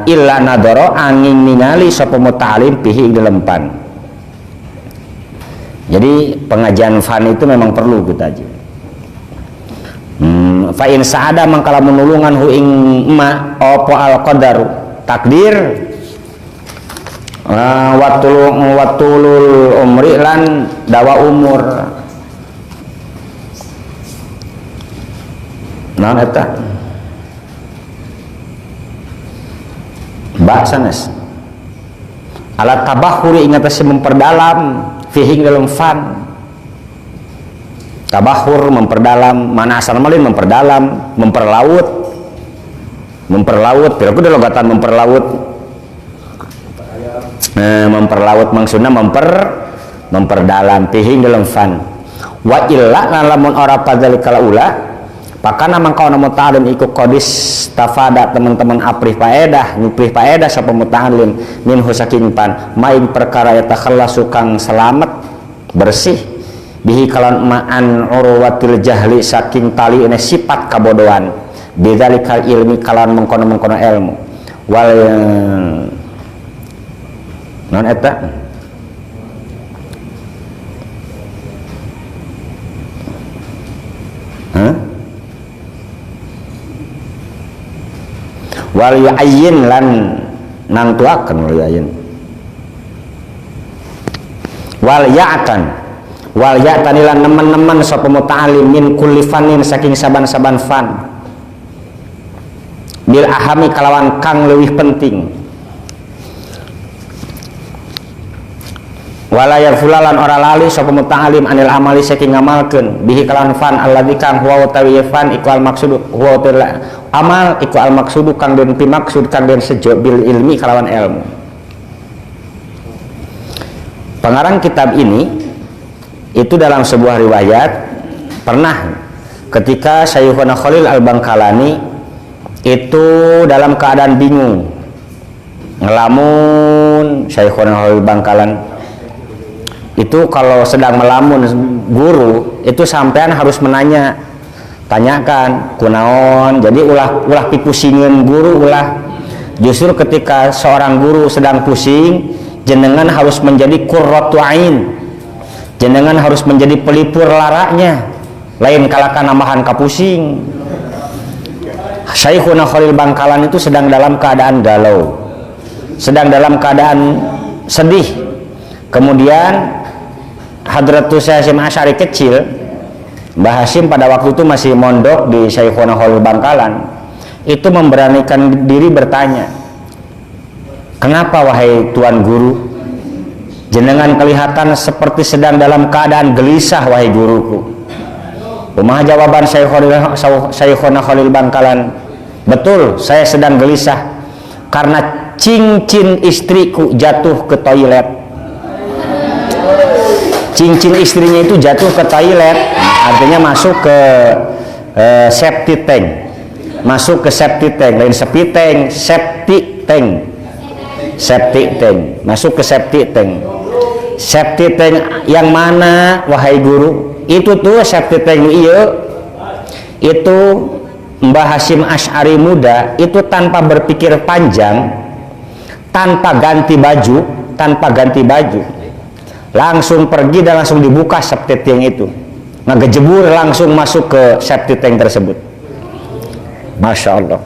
illa nadara angin ningali sapa muta'alim pihi ing dalem pan. Jadi pengajian fan itu memang perlu kita aja. Fa in sa'ada mangkala menulungan hu ing ma apa al qadar takdir watulul umri lan dawa umur naon eta sanes alat tabahuri ingat memperdalam fihi dalam fan tabahur memperdalam mana asal malin memperdalam memperlaut piraku da logatan memperlaut maksudna memperdalam pihing dalam fan wa illa lamun ora padzalikal ula pakana mangka ana muta'alim iku qadis tafada teman-teman aprih faedah nyuprih faedah sapa muta'alim minhu saking pan main perkara ya takhallasu kang selamat bersih bihi kalawan ma'an urwatil jahli saking tali ini sifat kabodohan bidzalikal ilmi kalawan mengkono-mengkono ilmu wal non eta wal ya'yin lan nang tuakeun wal ya'yin wal ya'tan lan nemen-nemen sapa muta'alim min kulli fanin saking saban-saban fan bil ahami kalawan kang leuwih penting wala yafulalan ora lali sapa muta'alim anil amali saking ngamalkeun bihi kalawan fan alladzi kang huwa utawi fan iku al maksud huwa amal iku al maksud kang den pimaksud kang den sejo bil ilmi kalawan ilmu. Pengarang kitab ini itu dalam sebuah riwayat pernah ketika Syekhuna Khalil Al-Bangkalani itu dalam keadaan bingung ngelamun. Syekhuna Khalil Bangkalan itu kalau sedang melamun guru itu sampean harus menanya, tanyakan kunaon, jadi ulah pipusingin guru ulah. Justru ketika seorang guru sedang pusing, jenengan harus menjadi qurratu ain, jenengan harus menjadi pelipur laraknya, lain kalakan namahan kapusing. Syekhuna Khalil Bangkalan itu sedang dalam keadaan galau, sedang dalam keadaan sedih. Kemudian Hadratus Syekh Hasyim Asy'ari kecil, Mbah Hasyim pada waktu itu masih mondok di Syekhuna Khalil Bangkalan, itu memberanikan diri bertanya, kenapa wahai tuan guru, jenengan kelihatan seperti sedang dalam keadaan gelisah wahai guruku. Kumaha jawaban Syekhuna Khalil Bangkalan? Betul, saya sedang gelisah karena cincin istriku jatuh ke toilet. Cincin istrinya itu jatuh ke toilet, artinya masuk ke septic tank, masuk ke septic tank, lain septic tank, septic tank, septic tank, masuk ke septic tank. Septic tank yang mana wahai guru? Itu tuh septic tank iya, itu Mbah Hasyim Asy'ari muda itu tanpa berpikir panjang, tanpa ganti baju, langsung pergi dan langsung dibuka septic tank itu, ngejebur langsung masuk ke septic tank tersebut. Masya Allah.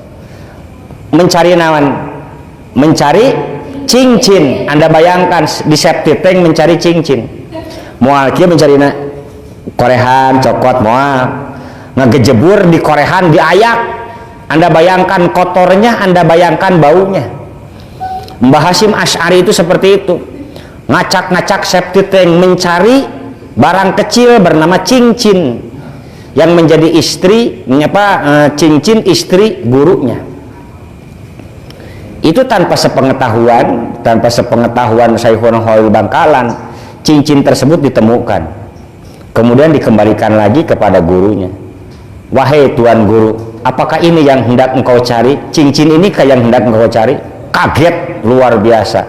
Mencari nawan, mencari cincin. Anda bayangkan di septic tank mencari cincin, moal kia mencari korehan cokot moal, ngejebur di korehan di ayak. Anda bayangkan kotornya, Anda bayangkan baunya. Mbah Hasyim Asy'ari itu seperti itu, ngacak-ngacak septic tank mencari barang kecil bernama cincin yang menjadi istri cincin istri gurunya. Itu tanpa sepengetahuan Syekhuna Khalil Bangkalan, cincin tersebut ditemukan, kemudian dikembalikan lagi kepada gurunya. Wahai tuan guru, apakah ini yang hendak engkau cari? Cincin ini yang hendak engkau cari? Kaget luar biasa.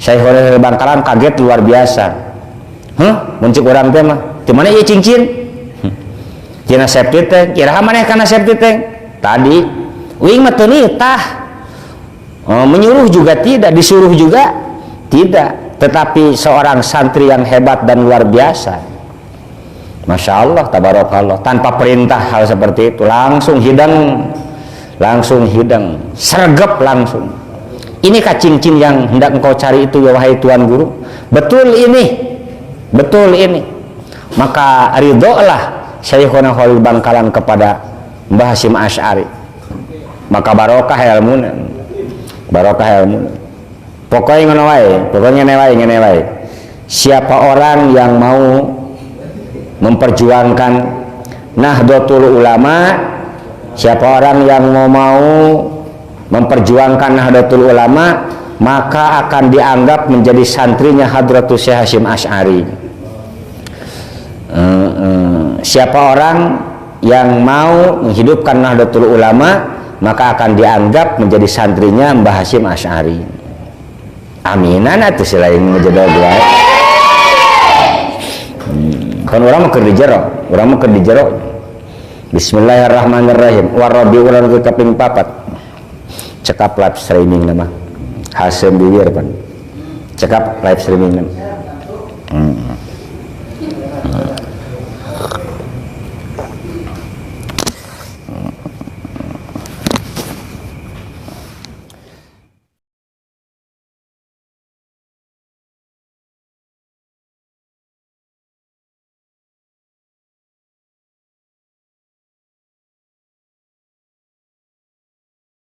Syekhuna Khalil Bangkalan kaget luar biasa. Muncul orang teh mah, di mana ieu cincin? Tina septic tank. Kira maneh kana septic tank? Tadi uing mah teu nitah. Menyuruh juga tidak, disuruh juga tidak, tetapi seorang santri yang hebat dan luar biasa. Masya Allah, tabarakallah, tanpa perintah hal seperti itu langsung hidang, sergap langsung. Inikah cincin yang hendak engkau cari itu ya wahai tuan guru? Betul ini. Maka ridholah Syekhuna Khalil Bangkalan kepada Mbah Hasyim Asy'ari, maka barokah ilmuna. Pokoknya ngene wae. Siapa orang yang mau memperjuangkan Nahdlatul Ulama, siapa orang yang mau memperjuangkan Nahdlatul Ulama, maka akan dianggap menjadi santrinya Hadratus Syekh Hasyim Asy'ari. Siapa orang yang mau menghidupkan Nahdlatul Ulama, maka akan dianggap menjadi santrinya Mbah Hasyim Asy'ari. Aminan atuh selain ngejodog wae. kan orang mah keur di jero, Bismillahirrahmanirrahim. Warabi ulan ke kaping 4 cekap live streaming nama hasil bibir pan cekap live streaming nama